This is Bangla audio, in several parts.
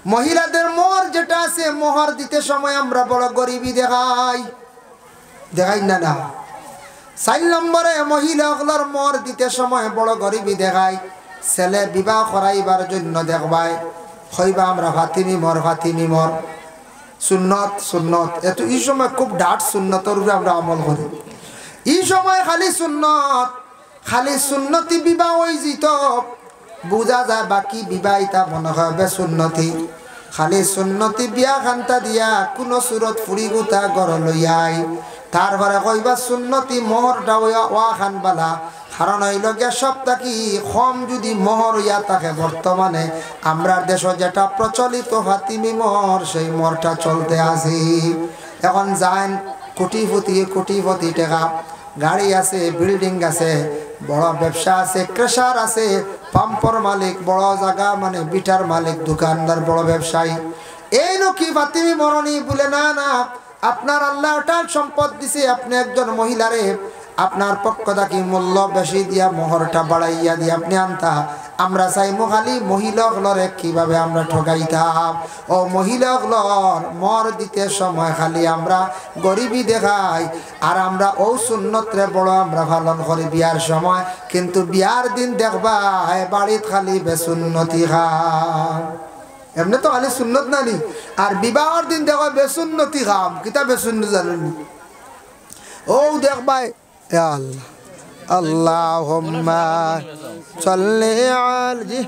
মহিলাদের মোহর যেটা আছে, মোহর দিতে সময় আমরা বড় গরিবি দেখাই না না। 4 নম্বরে মহিলাগুলোর মোহর দিতে সময় বড় গরিবি দেখাই। ছেলে বিবাহ করাইবার জন্য দেখবাই হইবা আমরা ফাতিমি মর সুন্নত এত এই সময় খুব ডাট সুন্নতর উপরে আমরা আমল করি। এই সময় খালি সুন্নতি বিবাহ হয়ে যেত, বুঝা যায় বাকি বিবাহ ইতা মনে হয় বেসুন্নতি। খালি সুন্নতি বিয়া খান্তা দিয়া কোন সুরত ফুরি গুতা গড় লইয়াই, তারপরে কইবা সুন্নতি মোহরটা ওয়া খান বালা। কারণ হইল গিয়া সপ্তাহ কি কম যদি মোহর ইয়া থাকে, বর্তমানে আমরা দেশ যেটা প্রচলিত ফাতিমি মোহর, সেই মোহরটা চলতে আসি। এখন যান কোটিপতি টাকা গাড়ি আছে, বিল্ডিং আছে, বড় ব্যবসা আছে, ক্রেশার আছে, পাম্পর মালিক, বড় জায়গা মানে বিটার মালিক, দোকানদার, বড় ব্যবসায়ী। এই কি ফাতিমি মরণী বলে না না, আপনার আল্লাহ ওটা সম্পদ দিছে, আপনি একজন মহিলারে আপনার পক্ষ থাকি মূল্য বেশি দিয়া মোহরটা বাড়াইয়া দিয়ে আপনি আনতা। আমরা চাই খালি মহিলাগুলোরে কিভাবে আমরা ঠকাইতাম। ও মহিলাগুলোর মর দিতে সময় খালি আমরা গরিবি দেখাই, আর আমরা ও সুন্নতরে বড় আমরা পালন করি বিয়ার সময়। কিন্তু বিয়ার দিন দেখবা বাড়িত খালি বেসুন্নতি খাম। এমনি তো খালি সুন্নত নানি, আর বিবাহর দিন দেখো বেসুন্নতি খাম। কিতা বেসুন্নত জানেন? ও দেখবাই আল্লাহুম্মা সাল্লি আলাইহি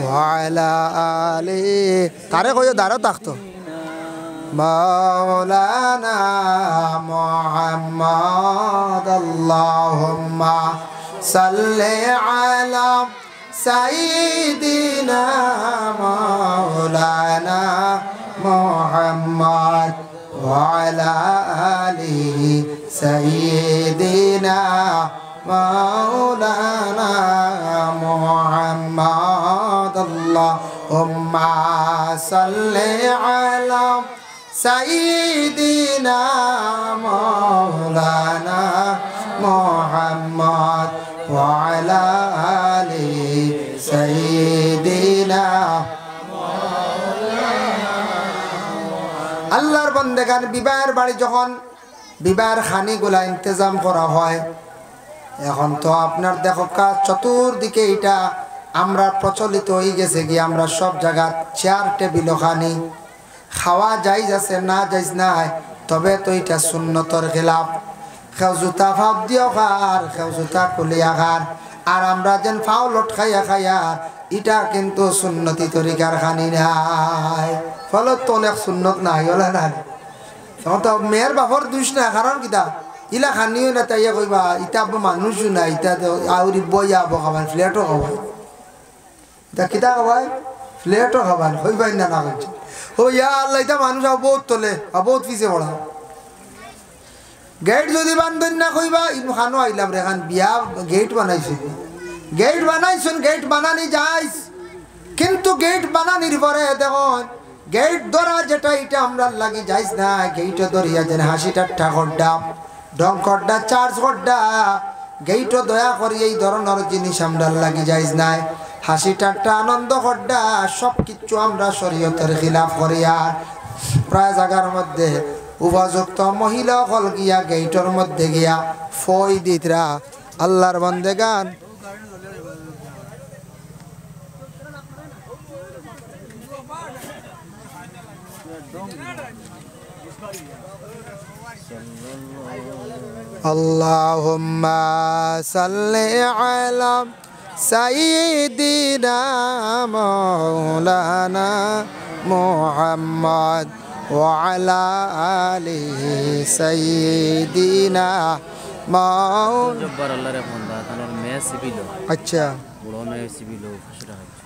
ওয়া আলা আলিহি, তারে কইও দাঁড়াও থাকতো। মাওলানা মুহাম্মদ আল্লাহুম্মা সাল্লি আলা সাইয়্যিদিনা মাওলানা মুহাম্মদ ওয়া আলা আলিহি সাইয়্যিদিনা মাওলানা মুহাম্মদ আল্লাহুম্মা সাল্লি আলা সাইয়্যিদিনা মাওলানা মুহাম্মদ ওয়া আলা আলিহি সাইয়্যিদিনা। আল্লাহর বান্দাগান বিবাহের বাড়ি যখন বিবাহের খানিগুলা ইন্তজাম করা হয়, এখন তো আপনার দেখো চতুর্দিকে এটা আমরা প্রচলিত হয়ে গেছে কি, আমরা সব জায়গা চেয়ার টেবিল খানি খাওয়া যাইজ আছে না যাইজ নাই, তবে তো এটা সুন্নতর খেলাফ। কেউ জুতা ফাও দিও খার, কেউ জুতা কুলিয়া খার, আর আমরা যেন ফাও লট খাইয়া এটা কিন্তু সুন্নতি তরিকার খানি নাই। ফলত তো অনেক সুন্নত নাই ওলা নাই। তখন তো মেয়ের বাপর দুষ না, কারণ কিতা ইলা খানিও না, তাইয়া কইবা ইটা মানুষও না, ইটা আউরি বইয়া আবো খাবান, ফ্লেটও খাবান, ইটা কিতা খাবাই ফ্লেটও খাবান, হইবাই না না করছে। ও ইয়া আল্লাহ, ইটা মানুষ বহুত তোলে, বহুত পিছে পড়া। গেট যদি বান্ধন না কইবা ইনু খানো আইলাম রে, খান বিয়া গেট বানাইছে, গেট বানাইছুন, গেট বানানি যাইস, কিন্তু গেট বানানির পরে দেখুন গেট ধরা যেটা এটা আমরা লাগি যাইস না। গেটও ধরিয়া যেন হাসি ঠাট্টা করডা, ঢং করডা, চার্জ করডা, গেটও দয়া করি এই ধরনের জিনিস আমরা লাগি যাইস নাই। হাসি ঠাট্টা আনন্দ করডা সব কিছু আমরা শরীয়তের খিলাফ করিয়া প্রায় জায়গার মধ্যে উপযুক্ত মহিলা হল গিয়া গেটের মধ্যে গিয়া ফই দিতরা। আল্লাহর বান্দেগান আল্লাহুম্মা সাল্লি আলা সাইয়্যিদিনা মাওলানা মুহাম্মদ ওয়া আলা আলিহি সাইয়্যিদিনা মাওলানা। জব্বার আল্লাহর বান্দা তানোর মেয়ে সিবিল, আচ্ছা বড় মেয়ে সিবিল খুশরা হচ্ছে।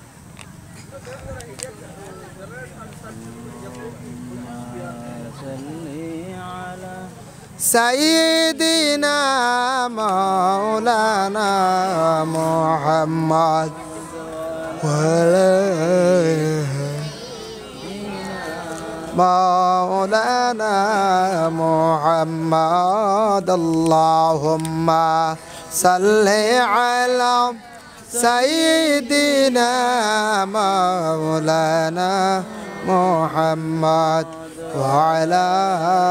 সাইয়্যিদিনা মাওলানা মুহাম্মদ মাওলানা মুহাম্মদ আল্লাহুম্মা সাল্লি আলা সাইয়্যিদিনা মাওলানা মুহাম্মদ ওয়া আলা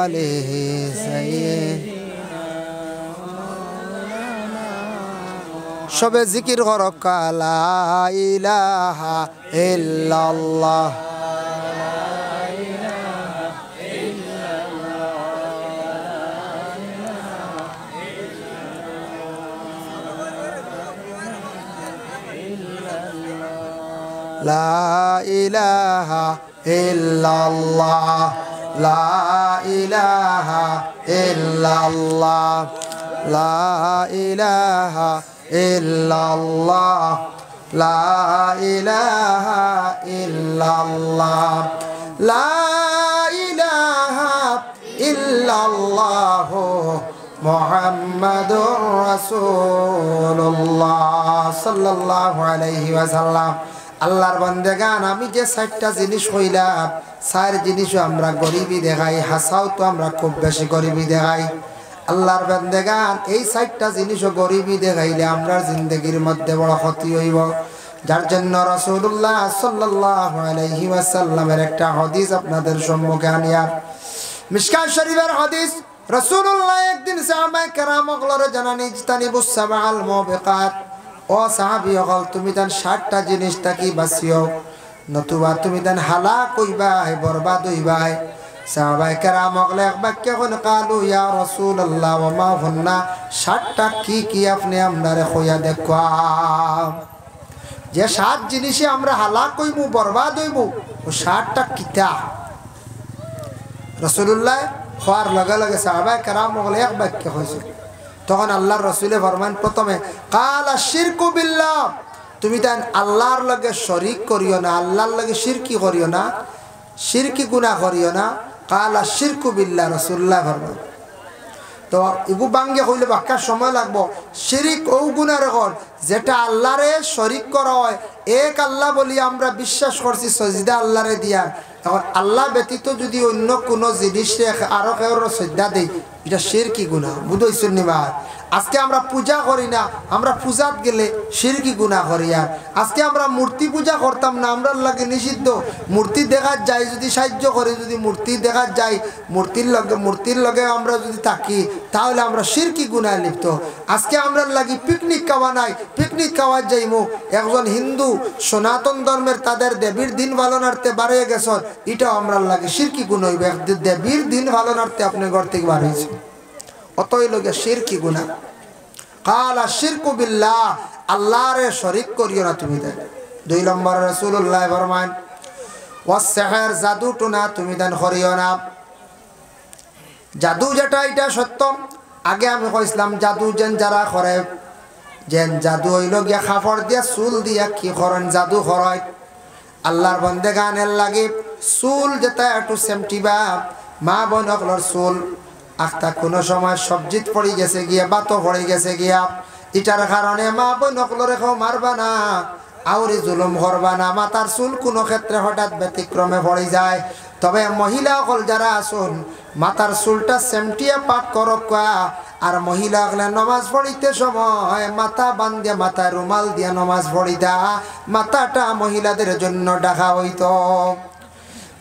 আলিহি সাইয়্যিদিনা। সবে জিকির করক লা ইলাহা ইল্লাল্লাহ। লা ইলাহা ইল্লাল্লাহ লা ইলাহা ইল্লাল্লাহ লা ইলাহা ইল্লাল্লাহ লা ইলাহা ইল্লাল্লাহ লা ইলাহা ইল্লাল্লাহ মুহাম্মাদুর রাসূলুল্লাহ সাল্লাল্লাহু আলাইহি ওয়াসাল্লাম। আল্লাহর বান্দাগান, আমি যে ৬০টা জিনিস কইলাম, ৪ জিনিসও আমরা গরিবই দেখাই, হাসাও তো আমরা খুব বেশি গরিবই দেখাই। আল্লাহর বান্দাগান, এই ৪টা জিনিসও গরিবই দেখাইলে আমরা জিন্দগির মধ্যে বড় ক্ষতি হইব। যার জন্য রাসূলুল্লাহ সাল্লাল্লাহু আলাইহি ওয়াসাল্লামের একটা হাদিস আপনাদের সম্মুখে আনিয়া, মিশকাত শরীফের হাদিস। রাসূলুল্লাহ একদিন সাহাবায়ে কেরামকে জানানি, ইজতানিবুস সাবআল মুবিকাত, ও সাহাবী হল তুমি তান ৬০টা জিনিস থাকি বাঁচিও, নতুবা তুমি তান হালাক হইবাই, বরবাদ হইবাই। সাহাবায়ে কেরাম হলে এক বাক্য কোন কালু ইয়া রাসূলুল্লাহ ওয়া মা হুন্না, ৬০টা কি কি আপনি আমরারে কইয়া দেখা। যে ৭ জিনিসে আমরা হালাক হইব, বরবাদ হইব, ও ৬০টা কিতা? রাসূলুল্লাহ হওয়ার লগে লগে সাহাবায়ে কেরাম হলে এক বাক্য হয়েছে। তখন আল্লাহর রাসূলে ফরমান, প্রথমে কালা শিরকু বিল্লাহ, তুমি তাই আল্লাহর লগে শরীক করিও না, আল্লাহর লগে শিরকি করিও না, শিরকি গুনাহ করিও না। কালা শিরকু বিল্লাহ, রাসূলুল্লাহ ফরমান। তো ইগু বাঙ্গে হইলে বাক্যার সময় লাগবো। শিরিক ও গুনার ঘর যেটা আল্লাহরে শরীক করা হয়, এক আল্লাহ বলি আমরা বিশ্বাস করছি, সজদা আল্লাহরে দিয়া। এখন আল্লাহ ব্যতীত যদি অন্য কোনো জিনিসে আরো কেউ সজদা দেই, এটা শিরকি গুনাহ। বুঝাইছেন নিবা? আজকে আমরা পূজা করি না, আমরা পূজাত গেলে শিরকি গুনাহ করি। আর আজকে আমরা মূর্তি পূজা করতাম না, আমরা লাগে নিষিদ্ধ। মূর্তি দেখার যাই যদি সাহায্য করে, যদি মূর্তি দেখার যাই, মূর্তির লগে আমরা যদি থাকি, তাহলে আমরা শিরকি গুনাহ লিপ্ত। আজকে আমরা লাগি পিকনিক খাওয়া নাই, পিকনিক খাওয়ার যাইমু। একজন হিন্দু সনাতন ধর্মের তাদের দেবীর দিন পালনার্থে বাড়িয়ে গেছ, এটাও আমরা লাগে শিরকি গুনাহ হইবে। দেবীর দিন পালনার্থে আপনি ঘর থেকে বার হয়েছে, অতই লগে শিরকি গুনাহ। কালা শিরকু বিল্লাহ, আল্লাহরে শরীক করিও না তুমি দেন। ২ নম্বর রাসূলুল্লাহ ফরমান, ওয়াস সিহর, জাদু টুনা তুমি দেন করিও না। জাদু যেটা এটা সত্য। আগে আমি কইছিলাম জাদু যেন যারা করে, যেন জাদু হইল গিয়া খাফড় দিয়া চুল দিয়া কি করেন, জাদু করায়। আল্লাহর বান্দাগানের লাগে চুল যেটা একটু সেমটিবা, মা বোন অকলর চুল আখতা কোনো সময় সবজিত পড়ে গেছে গিয়া, বাতো পড়ে গেছে গিয়া, এটার কারণে মা বোন অকলরে খাও মারবা না, আউরি জুলুম করবা না। মাতার চুল কোনো ক্ষেত্রে হঠাৎ ব্যতিক্রমে পড়ে যায়। তবে মহিলা অকল যারা আসুন, মাতার চুলটা সেমটিয়া পাক করক। আর মহিলা হলে নমাজ পড়িতে সময় মাথা বান্ধিয়া, মাথায় রুমাল দিয়া নমাজ পড়িতা। মাথাটা মহিলাদের জন্য ডাকা হইত।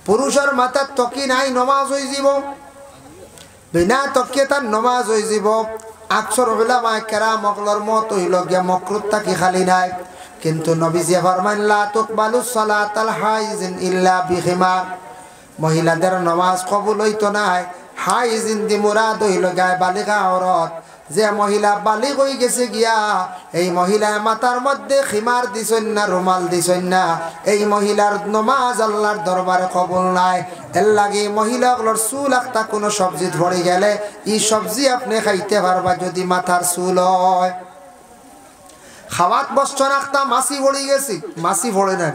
পুরুষের মাথার তকি নাই, নমাজ হয়ে যাব, বিনা তকিয়ে তার নমাজ হয়ে যাব। আকসর উলামায়ে কেরাম অকলর মত হইল গিয়া মকরুহ তাকি খালি নাই। কিন্তু নবীজি ফরমান, লা তুকবালুস সালাতাল হাইজিন ইল্লা বিখিমার, মহিলাদের নমাজ কবুল হইতো না হাইজিন দি মুরাদ হইল গায়ে বালিকা औरत। যে মহিলা বালিগ হয়ে গেছে গিয়া, এই মহিলা মাথার মধ্যে খিমার দিছেন না, রুমাল দিছেন না, এই মহিলার নমাজ আল্লাহর দরবারে কবুল নাই। এর লাগে মহিলাগুলোর চুল একটা কোনো সবজি ধরে গেলে, এই সবজি আপনি খাইতে পারবা যদি মাথার চুল হয়। খাওয়াত বসছেন একটা মাছি পড়ে গেছি, মাছি পড়ে না।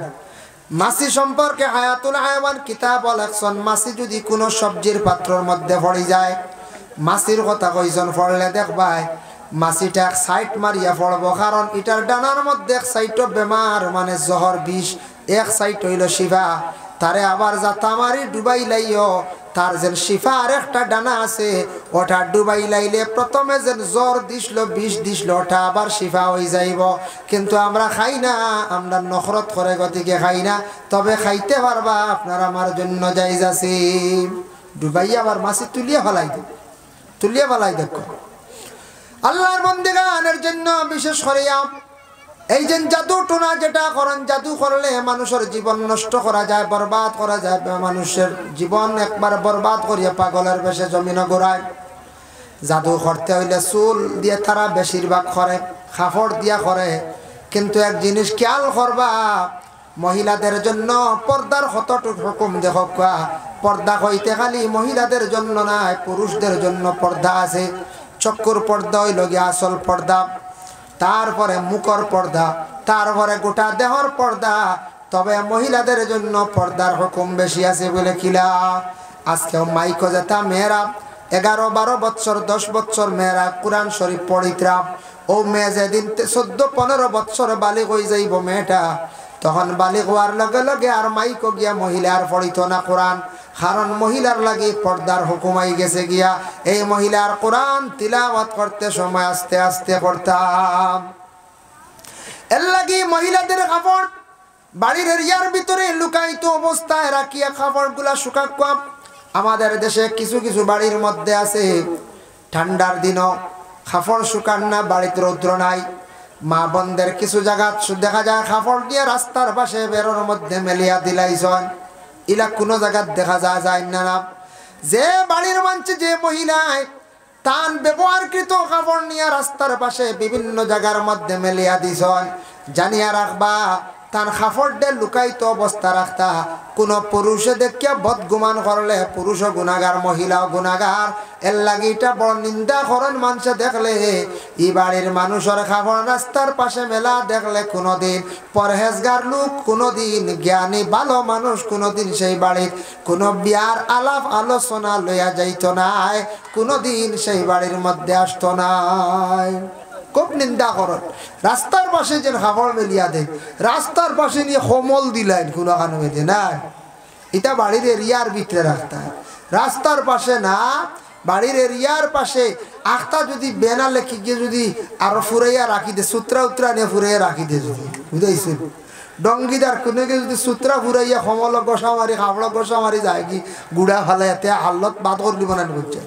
মাছি সম্পর্কে হায়াতুল হায়াওয়ান কিতাব লেখছেন, মাছি যদি কোনো সবজির পাত্রর মধ্যে পড়ে যায়, মাছির কথা কইজন পড়লে দেখবাই মাছিটা এক সাইড মারিয়া পড়ব। কারণ এটার ডানার মধ্যে এক সাইড বেমার, মানে জহর বিষ, এক সাইড হইল শিবা। তারে আবার যাতা মারি ডুবাই লাইও, তার যেন শিফার একটা ডানা আছে ওটা ডুবাই লাইলে প্রথমে যেন জ্বর দিছিল বিষ দিছিল ওটা আবার শিফা হয়ে যাইব কিন্তু আমরা খাই না আমরা নখরত করে গতিকে খাই না তবে খাইতে পারবা আপনার আমার জন্য জায়েজ আছে ডুবাই আবার মাছে তুলিয়ে ফেলাই দেখো আল্লাহর বান্দাগণের জন্য বিশেষ করে এই যে জাদু টোনা যেটা করেন জাদু করলে মানুষের জীবন নষ্ট করা যায় বরবাদ করা যায় মানুষের জীবন একবার বরবাদ করিয়া পাগলের বেশে জমিন ঘোরায় জাদু করতে হইলে চুল দিয়ে তারা বেশিরভাগ করে কাপড় দিয়া করে কিন্তু এক জিনিস খেয়াল করবা মহিলাদের জন্য পর্দার কতটুকু হুকুম দেখো পর্দা হইতে খালি মহিলাদের জন্য নয় পুরুষদের জন্য পর্দা আছে চক্ষুর পর্দা হইল গিয়া আসল পর্দা তারপরে মুখর পর্দা তারপরে গোটা দেহর পর্দা তবে মহিলাদের জন্য পর্দার হুকুম বেশি আছে বলে কিলা আজকেও মাইকো যেটা মেয়েরা 11-12 বছর 10 বছর মেয়েরা কোরআন শরীফ পড়িতরা ও মেয়ে যেদিন 14-15 বছর বালিগ হয়ে যাইব মেয়েটা তখন বালিগ হওয়ার লগে লগে আর মাইকো গিয়া মহিলা আর পড়িত না কোরআন কারণ মহিলার লাগি পর্দার হুকুম আই গেছে গিয়া এই মহিলার কোরআন তিলাওয়াত করতে সময় আস্তে আস্তে পড়তাম এর লাগি মহিলাদের কাপড় বাড়ির এরিয়ার ভিতরে লুকায়িত অবস্থায় রাখিয়া কাপড়গুলা শুকাক আমাদের দেশে কিছু কিছু বাড়ির মধ্যে আছে ঠান্ডার দিনও কাপড় শুকান না বাড়িতে রৌদ্র নাই মা বোনদের কিছু জায়গা দেখা যায় কাপড় দিয়ে রাস্তার পাশে বেরোর মধ্যে মেলিয়া দিলাইছেন ইলা কোনো জায়গা দেখা যায় না যে বাড়ির মানছে যে মহিলায় তান ব্যবহারকৃত কাপড় নিয়ে রাস্তার পাশে বিভিন্ন জায়গার মধ্যে মেলিয়া দিছেন জানিয়া রাখবা তার কাপড়ে লুকাইত অবস্থা রাখতা কোন পুরুষে দেখিয়া বদগুমান করলে পুরুষও গুনাগার মহিলাও গুনাগার এর লাগি এটা বড় নিন্দা করেন মানুষে দেখলে এই বাড়ির মানুষের কাপড় রাস্তার পাশে মেলা দেখলে কোনোদিন পরহেজগার লোক কোনোদিন জ্ঞানী ভালো মানুষ কোনোদিন সেই বাড়ির কোনো বিয়ার আলাপ আলোচনা লইয়া যাইত নাই কোনোদিন সেই বাড়ির মধ্যে আসতো নাই খুব নিন্দা করেন রাস্তার পাশে যে খাবার মেলিয়া দেয় রাস্তার পাশে নিয়ে কমল দিলেন কোনো কানে মেলে না এটা বাড়ির এরিয়ার ভিতরে রাখতে রাস্তার পাশে না বাড়ির এরিয়ার পাশে আখতা যদি বেনা লেখি গিয়ে যদি আরো ফুরাইয়া রাখি দে সূত্রা উত্তরা নিয়ে ফুরাইয়া রাখি দে যদি বুঝাইছেন ডঙ্গিদার কোনো যদি সূত্রা ফুরাইয়া কমল গোসা মারি খাবড় গোসা মারি যায় কি গুড়া ফালে এতে হাল্লত বাদ করে দিব না করছে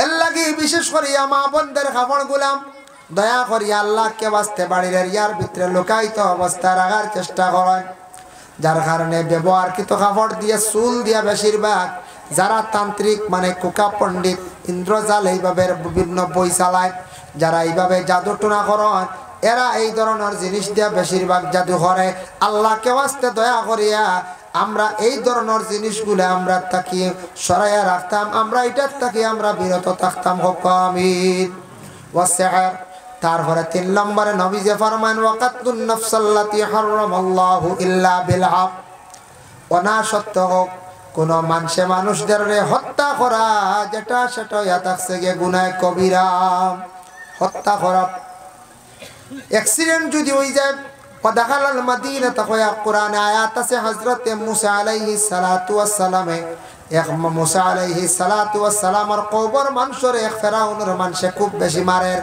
এর লাগি বিশেষ করিয়া মা বোনদের কাপড় গুলাম দয়া করিয়া আল্লাহকে বাঁচতে বাড়ির এরিয়ার ভিতরে লুকায়িত অবস্থা রাখার চেষ্টা করেন যার কারণে ব্যবহারকৃত কাপড় দিয়ে চুল দিয়া বেশিরভাগ যারা তান্ত্রিক মানে কুকা পণ্ডিত ইন্দ্রজাল এইভাবে বিভিন্ন বই চালায় যারা এইভাবে জাদু টোনা করেন এরা এই ধরনের জিনিস দিয়া বেশিরভাগ জাদু করে আল্লাহকে বাঁচতে দয়া করিয়া আমরা এই ধরনের জিনিসগুলো আমরা তাকে সরাইয়া রাখতাম আমরা এটার থেকে আমরা বিরত থাকতাম হোক আমিন ওয়া সিহর তারপরে 3 নম্বরে নবী যে ফরমান ওয়াকাতুন নাফসাল্লাতি হারামাল্লাহু ইল্লা বিল হক ওনা সত্য হোক কোন মানুষদের হত্যা করা যেটা সেটা থাকছে গিয়ে গুনাহ কবিরা হত্যা করা অ্যাক্সিডেন্ট যদি হয়ে যায় ودخل المدينة تقوى القرآن آيات سے حضرت موسیٰ علیہ السلام এক মুসা আলাইহিস সালাতু ওয়াস সালাম আর কওমের মানুষের এক ফেরাউনের মানুষে খুব বেশি মারের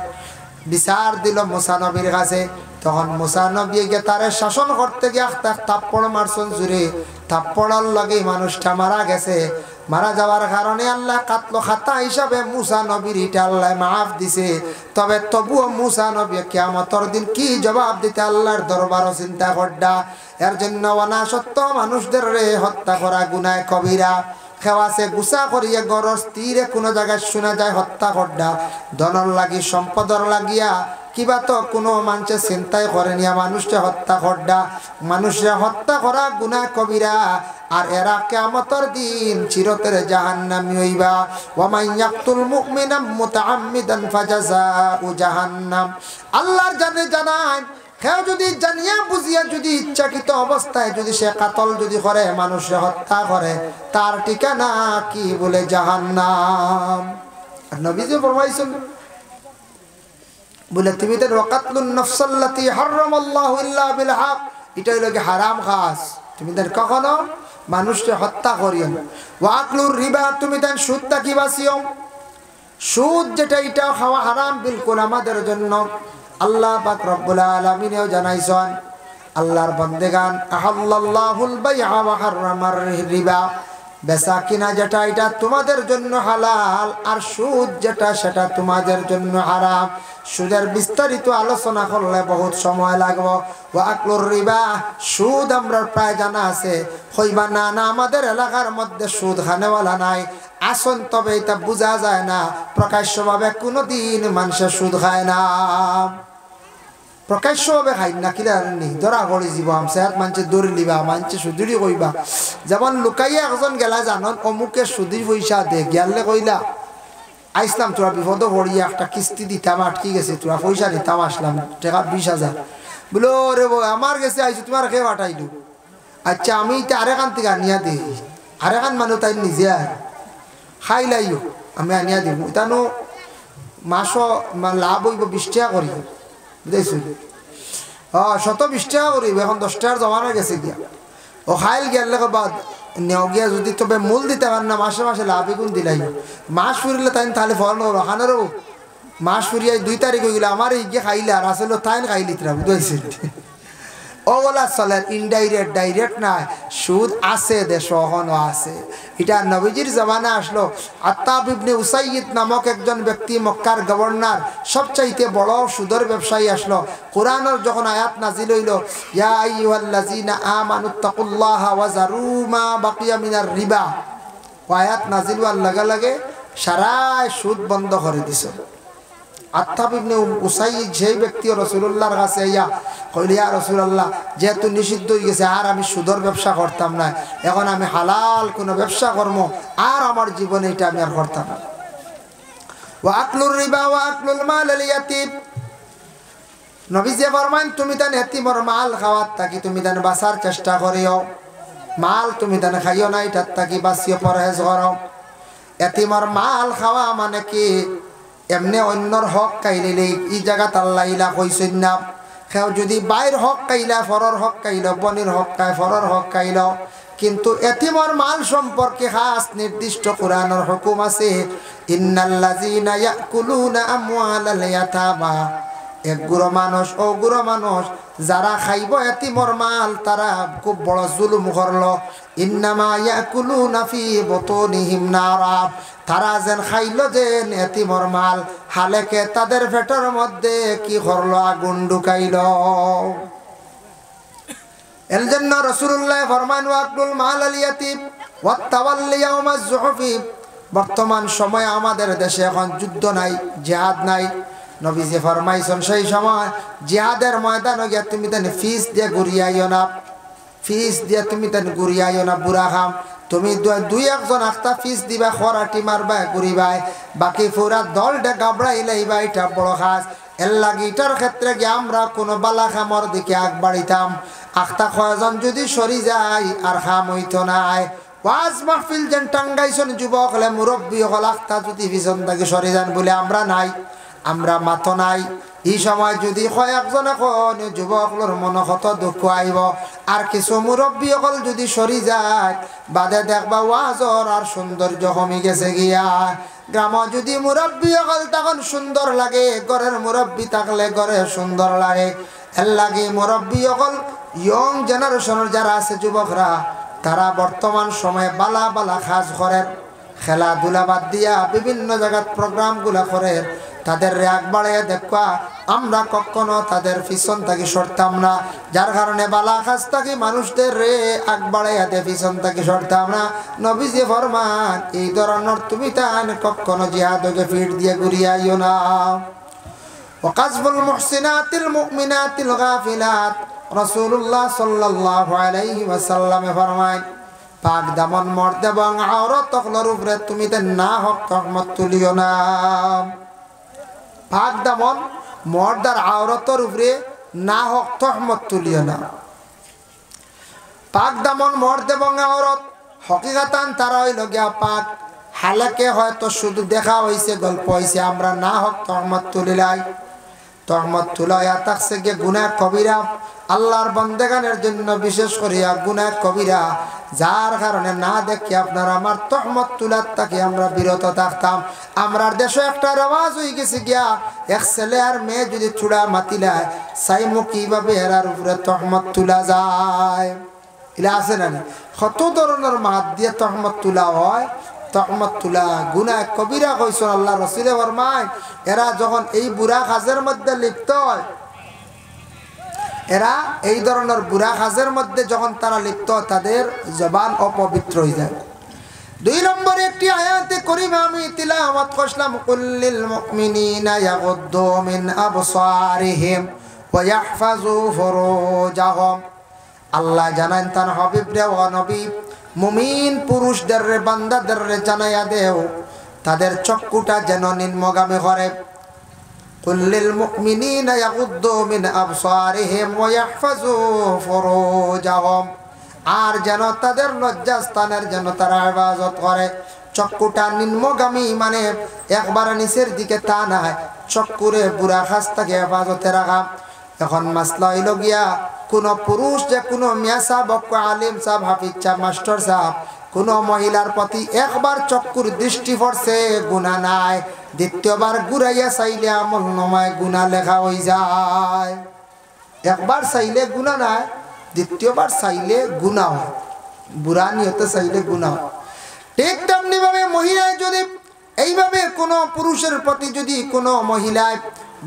বিচার দিল মুসা নবীর কাছে তখন মুসা নবী গিয়ে তারে শাসন করতে গিয়ে একটা থাপ্পড় মারছেন জুরে থাপ্পড়ার লাগে মানুষটা মারা গেছে মারা যাওয়ার কারণে আল্লাহ কাতল খাতা হিসাবে মুসা নবীর এটা আল্লাহ মাফ দিছে তবে তবুও মুসা নবী কিয়ামতের দিন কি জবাব দিতে আল্লাহর দরবারও চিন্তা করডা এর জন্য অনাসত্য মানুষদের হত্যা করা গুনাহ কবিরা খেওয়াছে গুসা করিয়া গরজ তীরে কোনো জায়গায় শোনা যায় হত্যা করডা ধনর লাগি সম্পদর লাগিয়া কিবা তো কোনো মানুষে চিন্তাই করে নিয়া মানুষকে হত্যা করডা মানুষে হত্যা করা গুনাহ কবিরা আর এরা কিয়ামতের দিন চিরতরে জাহান্নামী হইবা ওয়া মান ইয়াকতুল মুমিনা মুতাআম্মিদান ফাজাযাউ জাহান্নাম আল্লাহর জানান কেউ যদি জানিয়া বুঝিয়া যদি ইচ্ছাকৃত অবস্থায় যদি সে কাতল যদি করে মানুষে হত্যা করে তার ঠিকানা কি বলে জাহান্নাম আর নবীজি ফরমাইছেন বলে তুমি তো ওয়াকাতুন নাফসাল্লাতি হারামাল্লাহু ইল্লা বিল হক এটা হলো কি হারাম খাস তুমি তো কখনো মানুষকে হত্যা করিও না। ওয়াকলুর রিবা, তুমি দেন সুদ থাকি বাঁচিও। সুদ যেটা এটাও খাওয়া হারাম বিলকুল আমাদের জন্য। আল্লাহ পাক রব্বুল আলামিনও জানাইছেন আল্লাহর বান্দেগান আহাল্লাল্লাহুল বাইআ ওয়া হারামার রিবা, বেচা কিনা যেটা এটা তোমাদের জন্য হালাল, আর সুদ যেটা সেটা তোমাদের জন্য হারাম। সুদের বিস্তারিত আলোচনা করলে বহুত সময় লাগবে। ওয়াকলুর রিবা, সুদ আমরা প্রায় জানা আছে, হইবা না না আমাদের এলাকার মধ্যে সুদ খানেওয়ালা নাই আসন, তবে এটা বোঝা যায় না প্রকাশ্যভাবে কোনোদিন মানুষের সুদ খায় না। প্রকাশ্যভাবে খাই না কিলা ধরা করে যাব আমসাত মানুষে দৌড়ি লিবা, মানুষে সুদুরি কইবা। যেমন লুকাইয়া একজন গেলা জানন অমুকে সুদি পয়সা দে, গেলে কইলা আইসলাম তোরা বিপদ পড়িয়া একটা কিস্তি দিতাম আটকে গেছে, তোরা পয়সা দিতাম আসলাম টাকা 20,000। বলো রে আমার গেছে আইসি তোমার খেয়ে পাঠাইলু। আচ্ছা আমি তো আরেকান থেকে আনিয়া দিই, আরেকান মানুষ তাই নিজে খাই লাইও আমি আনিয়া দিব। ইতানো মাসও লাভ হইব 20 টাকা করি, বুঝাইছো? 120 টাকা করিব, এখন 10 টাকার জমানো গেছে গিয়া। ও খাইল গেলে বাদ নেও গিয়া যদি তবে মূল দিতে পার না মাসে মাসে লাভ এগুন দিলাই। মাস ফুরিলে তাই তাহলে ফল ওখানেরও মাস ফুরিয়াই 2 তারিখ হয়ে গেলে আমার এই গিয়ে খাইলে আর আসলে তাই খাইলি তোরা, বুঝাইছে? ওগুলা চলে ইনডাইরেক্ট, ডাইরেক্ট নাই। সুদ আছে দেশ এখনো আছে। এটা নবীজির জামানা আসলো। আত্তাব ইবনে উসাইয়িদ নামক একজন ব্যক্তি মক্কার গভর্নর, সবচাইতে বড় সুদের ব্যবসায়ী আসলো। কোরআনের যখন আয়াত নাজিল হইল ইয়া আইয়ুহাল্লাযীনা আমানুত্তাকুল্লাহা ওয়া যারু মা বাকিয়া মিনার রিবা, আয়াত নাজিল হওয়ার লগে লগে সারা সুদ বন্ধ করে দিছে। আত্তাব ইবনে উসাইয়িদ যেই ব্যক্তি রাসূলুল্লাহর কাছে আইয়া কইল ইয়া রাসূলুল্লাহ, যেহেতু নিষিদ্ধ হয়ে গেছে আর আমি সুদের ব্যবসা করতাম না, এখন আমি হালাল কোনো ব্যবসা করব, আর আমার জীবনে এটা আমি আর করতাম না। ওয়া আকলুর রিবা ওয়া আকলুল মাল আল ইয়াতীম, নবী যে ফরমান তুমি তান এতিমর মাল খাওয়ার থাকি তুমি তান বাঁচার চেষ্টা করিও। মাল তুমি তান খাইও না, এটার থাকি বাঁচিও, পরহেজ করো। এতিমর মাল খাওয়া মানে কি এমনি অন্যর হক কাইলে ই জায়গাত আল্লাহ ইলা কইছেন না। কেউ যদি বাইর হক কাইলা, ফরর হক কাইল, বনির হক খায়, ফরর হক খাইল, কিন্তু এতিমর মাল সম্পর্কে খাস নির্দিষ্ট কোরআনের হুকুম আছে। ইন্নাল্লাযীনা ইয়াকুলুনা আমওয়ালাল ইয়াতামা, একগুলো মানুষ ওগুলো মানুষ যারা খাইব এতিমর মাল তারা খুব বড় জুলুম করলো। ইন্নামা ইয়াকুলুনা ফি বুতুনিহিম নারা, তারা যেন খাইলো যেন এতিমর মাল, হালেকে তাদের পেটের মধ্যে কি করলো, আগুন ঢুকাইল। এর জন্য রাসূলুল্লাহ ফরমান ওয়াকলুল মাল আল ইয়াতীম ওয়াত তাওয়াল্লি ইয়াউমাজ যুহফি। বর্তমান সময়ে আমাদের দেশে এখন যুদ্ধ নাই, জিহাদ নাই। নবীজি ফরমাইছেন সেই সময় জিহাদের ময়দানে গিয়া তুমি তেন ফিস দিয়ে ঘুরিয়াইও না, ফিস দিয়ে তুমি তেন ঘুরিয়াইও না বুড়া খাম। তুমি 2-1 আখতা ফিস দিবা, খরাটি মারবা, ঘুরিবাই, বাকি পুরা দলটা গাবড়াইলাইবা, এটা বড় খাস। এর লাগে এটার ক্ষেত্রে গিয়ে আমরা কোনো বালা খামর দিকে আগ বাড়িতাম। আখতা কয়জন যদি সরি যায় আর খাম হইতো নাই। ওয়াজ মাহফিল যেন টাঙ্গাইছেন যুবক হলে মুরব্বী হল, আখতা যদি পিছন থেকে সরি যান বলে আমরা নাই, আমরা মাতো নাই। এই সময় যদি কয়েকজন এখন যুবকর মনে কত দুঃখ আইব, আর কিছু মুরব্বী সকল যদি সরি যায় বাদে দেখবা ওয়াজর আর সৌন্দর্য কমে গেছে গিয়া। গ্রাম যদি মুরব্বী সকল তখন সুন্দর লাগে, ঘরের মুরব্বী থাকলে ঘরে সুন্দর লাগে। এর লাগে মুরব্বী সকল ইয়ং জেনারেশনের যারা আছে যুবকরা, তারা বর্তমান সময়ে বালা বালা কাজ করেন, খেলাধুলা বাদ দিয়া বিভিন্ন জায়গার প্রোগ্রামগুলা করে। তাদের রাগ বাড়িয়ে দেখা আমরা কখনো তাদের পিছন থেকে সরতাম না, যার কারণে বালা কাজ থাকি মানুষদের রে আগ বাড়াইয়া দে পিছন থেকে সরতাম না। নবীজি ফরমান এই ধরনের তুমি তান কখনো জিহাদকে ফিট দিয়ে ঘুরিয়াইও না। ওয়াকাজবুল মুহসিনাতিল মুমিনাতিল গাফিলাত, রাসূলুল্লাহ সাল্লাল্লাহু আলাইহি ওয়াসাল্লাম ফরমায় পাক দামন মর্দ এবং আওরাত হলোর উপরে তুমি তে না হক তহমত তুলিও না। পাক দামন মর্দার আওরাতের উপরে না হক তহমত তুলিও না। পাক দামন মর্দ এবং আওরাত হকিকাতান তারা হইল গিয়া পাক, হালাকে হয়তো শুধু দেখা হইছে, গল্প হইছে, আমরা না হক তহমত তুলিলাই। তহমত তুলাইয়া থাকছে গিয়ে গুনাহ কবিরা, আল্লাহর বান্দাগানের জন্য বিশেষ করিয়া গুনাহ কবিরা যার কারণে না দেখি আপনার আমার তহমত তুলার তাকে আমরা বিরত থাকতাম। আমরা দেশে একটা রেওয়াজ হয়ে গেছে গিয়া এক ছেলে আর মেয়ে যদি চূড়া মাতিলায় সাইমো কিভাবে এরার উপরে তহমত তুলা যায়, এটা আছে না? কত ধরনের মাত দিয়ে তহমত তুলা হয়। তহমত তুলা গুনাহ কবিরা কইছেন আল্লাহ রাসূলে ফরমায় এরা যখন এই বুড়া কাজের মধ্যে লিপ্ত হয়, এরা এই ধরনের বুড়া কাজের মধ্যে যখন তারা লিপ্ত তাদের জবান অপবিত্র হয়ে যায়। 2 নম্বরে একটি আয়াতে করিমা আমি তিলাওয়াত করলাম, কুল্লিল মুমিনিনা ইয়াগুদ্দু মিন আবসারিহিম ওয়া ইয়াহফাজু ফুরুজাহুম। আল্লাহ জানান তার হাবিব রে ও নবী মুমিন পুরুষদের রে বান্দাদের রে জানায়া দেও তাদের চক্ষুটা যেন নিম্নগামী করে। কুল্লিল মুমিনিনা ইয়াগুদ্দু মিন আবসারিহিম ওয়া ইয়াহফাজু ফুরুজাহুম। আর যেন তাদের লজ্জাস্থানের যেন তারা হেফাজত করে। চক্ষুটা নিম্নগামী মানে একবার নিচের দিকে তা না, চক্ষুরে বুড়া খাস থেকে হেফাজতে রাখা। এখন মাসলা হইল গিয়া কোন পুরুষ যে কোনো মিয়া সাহেব, আলিম সাহেব, হাফিজ সাহেব, মাস্টার সাহেব কোন মহিলার প্রতি একবার চক্ষুর দৃষ্টি পড়ছে গুনাহ নাই, দ্বিতীয়বার ঘুরাইয়া চাইলে আমল নামায় গুনাহ লেখা হয়ে যায়। একবার চাইলে গুনাহ নাই, দ্বিতীয়বার চাইলে গুনাহ হয়, বুড়া নিয়তে চাইলে গুনাহ হয়। ঠিক তেমনি ভাবে মহিলায় যদি এইভাবে কোনো পুরুষের প্রতি যদি কোনো মহিলায়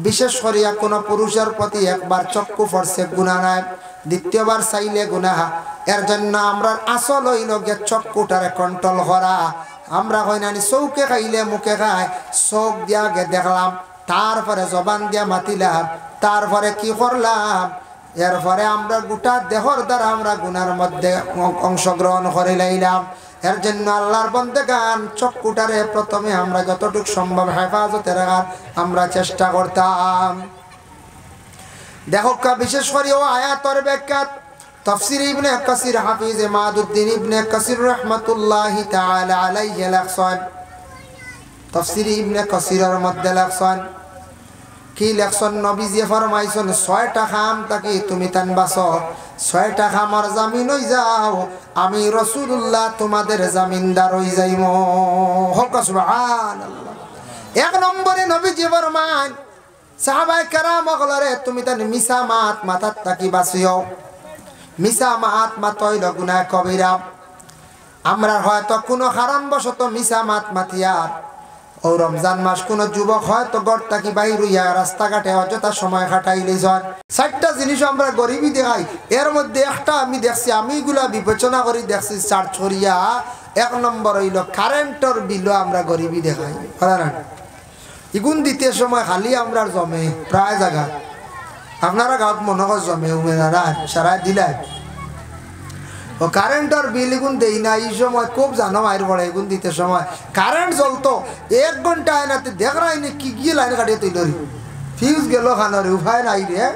বিশেষ করিয়া কোনো পুরুষের প্রতি একবার চক্ষু পড়ছে গুনাহ নাই, দ্বিতীয়বার চাইলে গুনাহ। এর জন্য আমরা আসল হইল গে চক্ষুটারে কন্ট্রোল করা। আমরা হয় না চৌকে খাইলে মুখে খায়, চোখ দিয়া গে দেখলাম, তারপরে জবান দিয়া মাতিলাম, তারপরে কি করলাম, এরপরে আমরা গোটা দেহর দ্বারা আমরা গুনার মধ্যে অংশগ্রহণ করে লাইলাম। এর জন্য আল্লাহর বান্দাগান চক্ষুটারে প্রথমে আমরা যতটুকু সম্ভব হেফাজতে রাখার আমরা চেষ্টা করতাম। দেখো বিশেষ করে ও আয়াতের ব্যাখ্যা তাফসীর ইবনে কাসির হাফিজ মাদউদ্দিন ইবনে কাসির রাহমাতুল্লাহি তাআলা আলাইহি লেখছেন, তাফসীর ইবনে কাসিরের মধ্যে লেখছেন কি লেখছেন, নবীজি ফরমাইছেন 6টা খাম তাকি তুমি তান বাসো, 6টা খামার জামিন হই যাও, আমি রাসূলুল্লাহ তোমাদের জামিনদার হই যাইমু। হক সুবহানাল্লাহ। 1 নম্বরে নবীজি ফরমান সাহাবায়ে কেরাম বলরে তুমি তান মিছা মাত মাথাত তাকি বাসিও। মিছা মাত মাতইল গুনাহ কবিরা। আমরা হয়তো কোনো কারণবশত মিছা মাত মাতিয়ার ও রমজান মাস কোন যুবক হয়তো ঘর থাকি বাইর হইয়া রাস্তাঘাটে অযথা সময় কাটাইলে যায়। 4টা জিনিস আমরা গরিবই দেখাই, এর মধ্যে একটা আমি দেখছি, আমি এগুলা বিবেচনা করি দেখছি চার্জ করিয়া। 1 নম্বর হইল কারেন্টর বিল আমরা গরিবই দেখাই। ইগুন দিতে সময় খালি আমরা জমে প্রায় জায়গা, আপনারা গাঁত মনে কর জমে উমেরা সারা দিলাই ও কারেন্টর বিল এগুন দেই না। এই সময় খুব জানো মায়ের পড়ে এগুন দিতে সময় কারেন্ট চলতো 1 ঘন্টা আয়নাতে দেখ রাইনি কি গিয়ে লাইন কাটিয়ে তৈরি ফিউজ গেল খানারে উপায় নাই রে।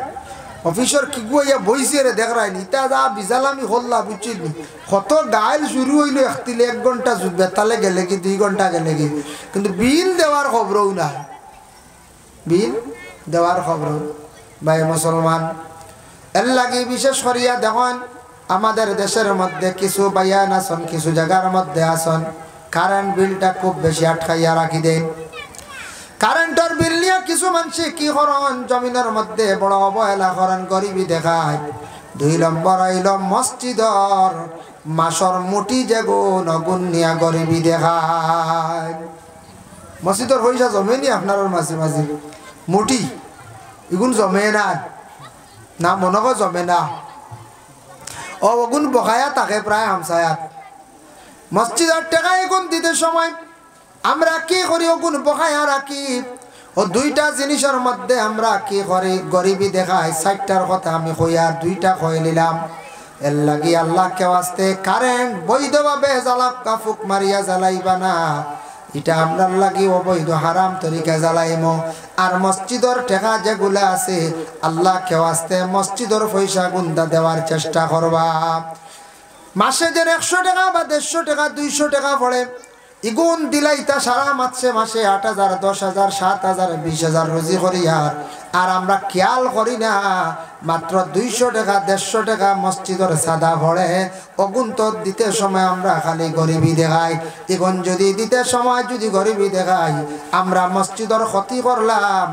অফিসর কি গুয়া বইছে রে দেখ রাইনি তা যা বিজালামি হল্লা বুঝছিনি কত গাইল শুরু হইলো একতিলে 1 ঘন্টা বেতালে গেলে কি 2 ঘন্টা গেলে কি, কিন্তু বিল দেওয়ার খবরও না, বিল দেওয়ার খবর। ভাই মুসলমান এর লাগে বিশেষ করিয়া দেখুন আমাদের দেশের মধ্যে কিছু বায়ান আসন, কিছু জায়গার মধ্যে আসন কারেন্ট বিলটা খুব বেশি আটকাইয়া রাখি দেন। কারেন্টের বিল নিয়ে কিছু মানুষ কি করেন জমিনের মধ্যে বড় অবহেলা করেন, গরিবি দেখায়। 2 নম্বর হইল মসজিদর মাসর মুটি যে গুণ অগুণ নিয়া গরিবি দেখায়। মসজিদর পয়সা জমে নি আপনার মাঝে মাঝে মুটি এগুন জমে না, না মনে কর জমে না, অগুন বকায়া থাকে প্রায় হামসায়াত। মসজিদের টাকা এগুন দিতে সময় আমরা কি করি ওগুন বকায়া রাখি। ও 2টা জিনিসের মধ্যে আমরা কি করি গরিবি দেখাই। 4টার কথা আমি কইয়া 2টা কই নিলাম। এর লাগি আল্লাহ কে ওয়াস্তে কারেন্ট বৈধভাবে জ্বালাকা ফুক মারিয়া জ্বালাইবা না, এটা আপনার লাগি অবৈধ হারাম তরিকা জ্বালাইমো। আর মসজিদর টাকা যেগুলা আছে আল্লাহ কে ওয়াস্তে মসজিদর পয়সা গুন্দা দেওয়ার চেষ্টা করবা। মাসে যে 100 টাকা বা 150 টাকা 200 টাকা পড়ে ইগুন দিলাইতা সারা মাসে মাসে 8,000 10,000 7,000 20,000 রুজি করিয়ার আর আমরা খেয়াল করি না মাত্র 200 টাকা 150 টাকা মসজিদের সাদা ভরে অগুন তো দিতে সময় আমরা খালি গরিবী দেখাই। এখন যদি দিতে সময় যদি গরিবী দেখাই আমরা মসজিদের ক্ষতি করলাম,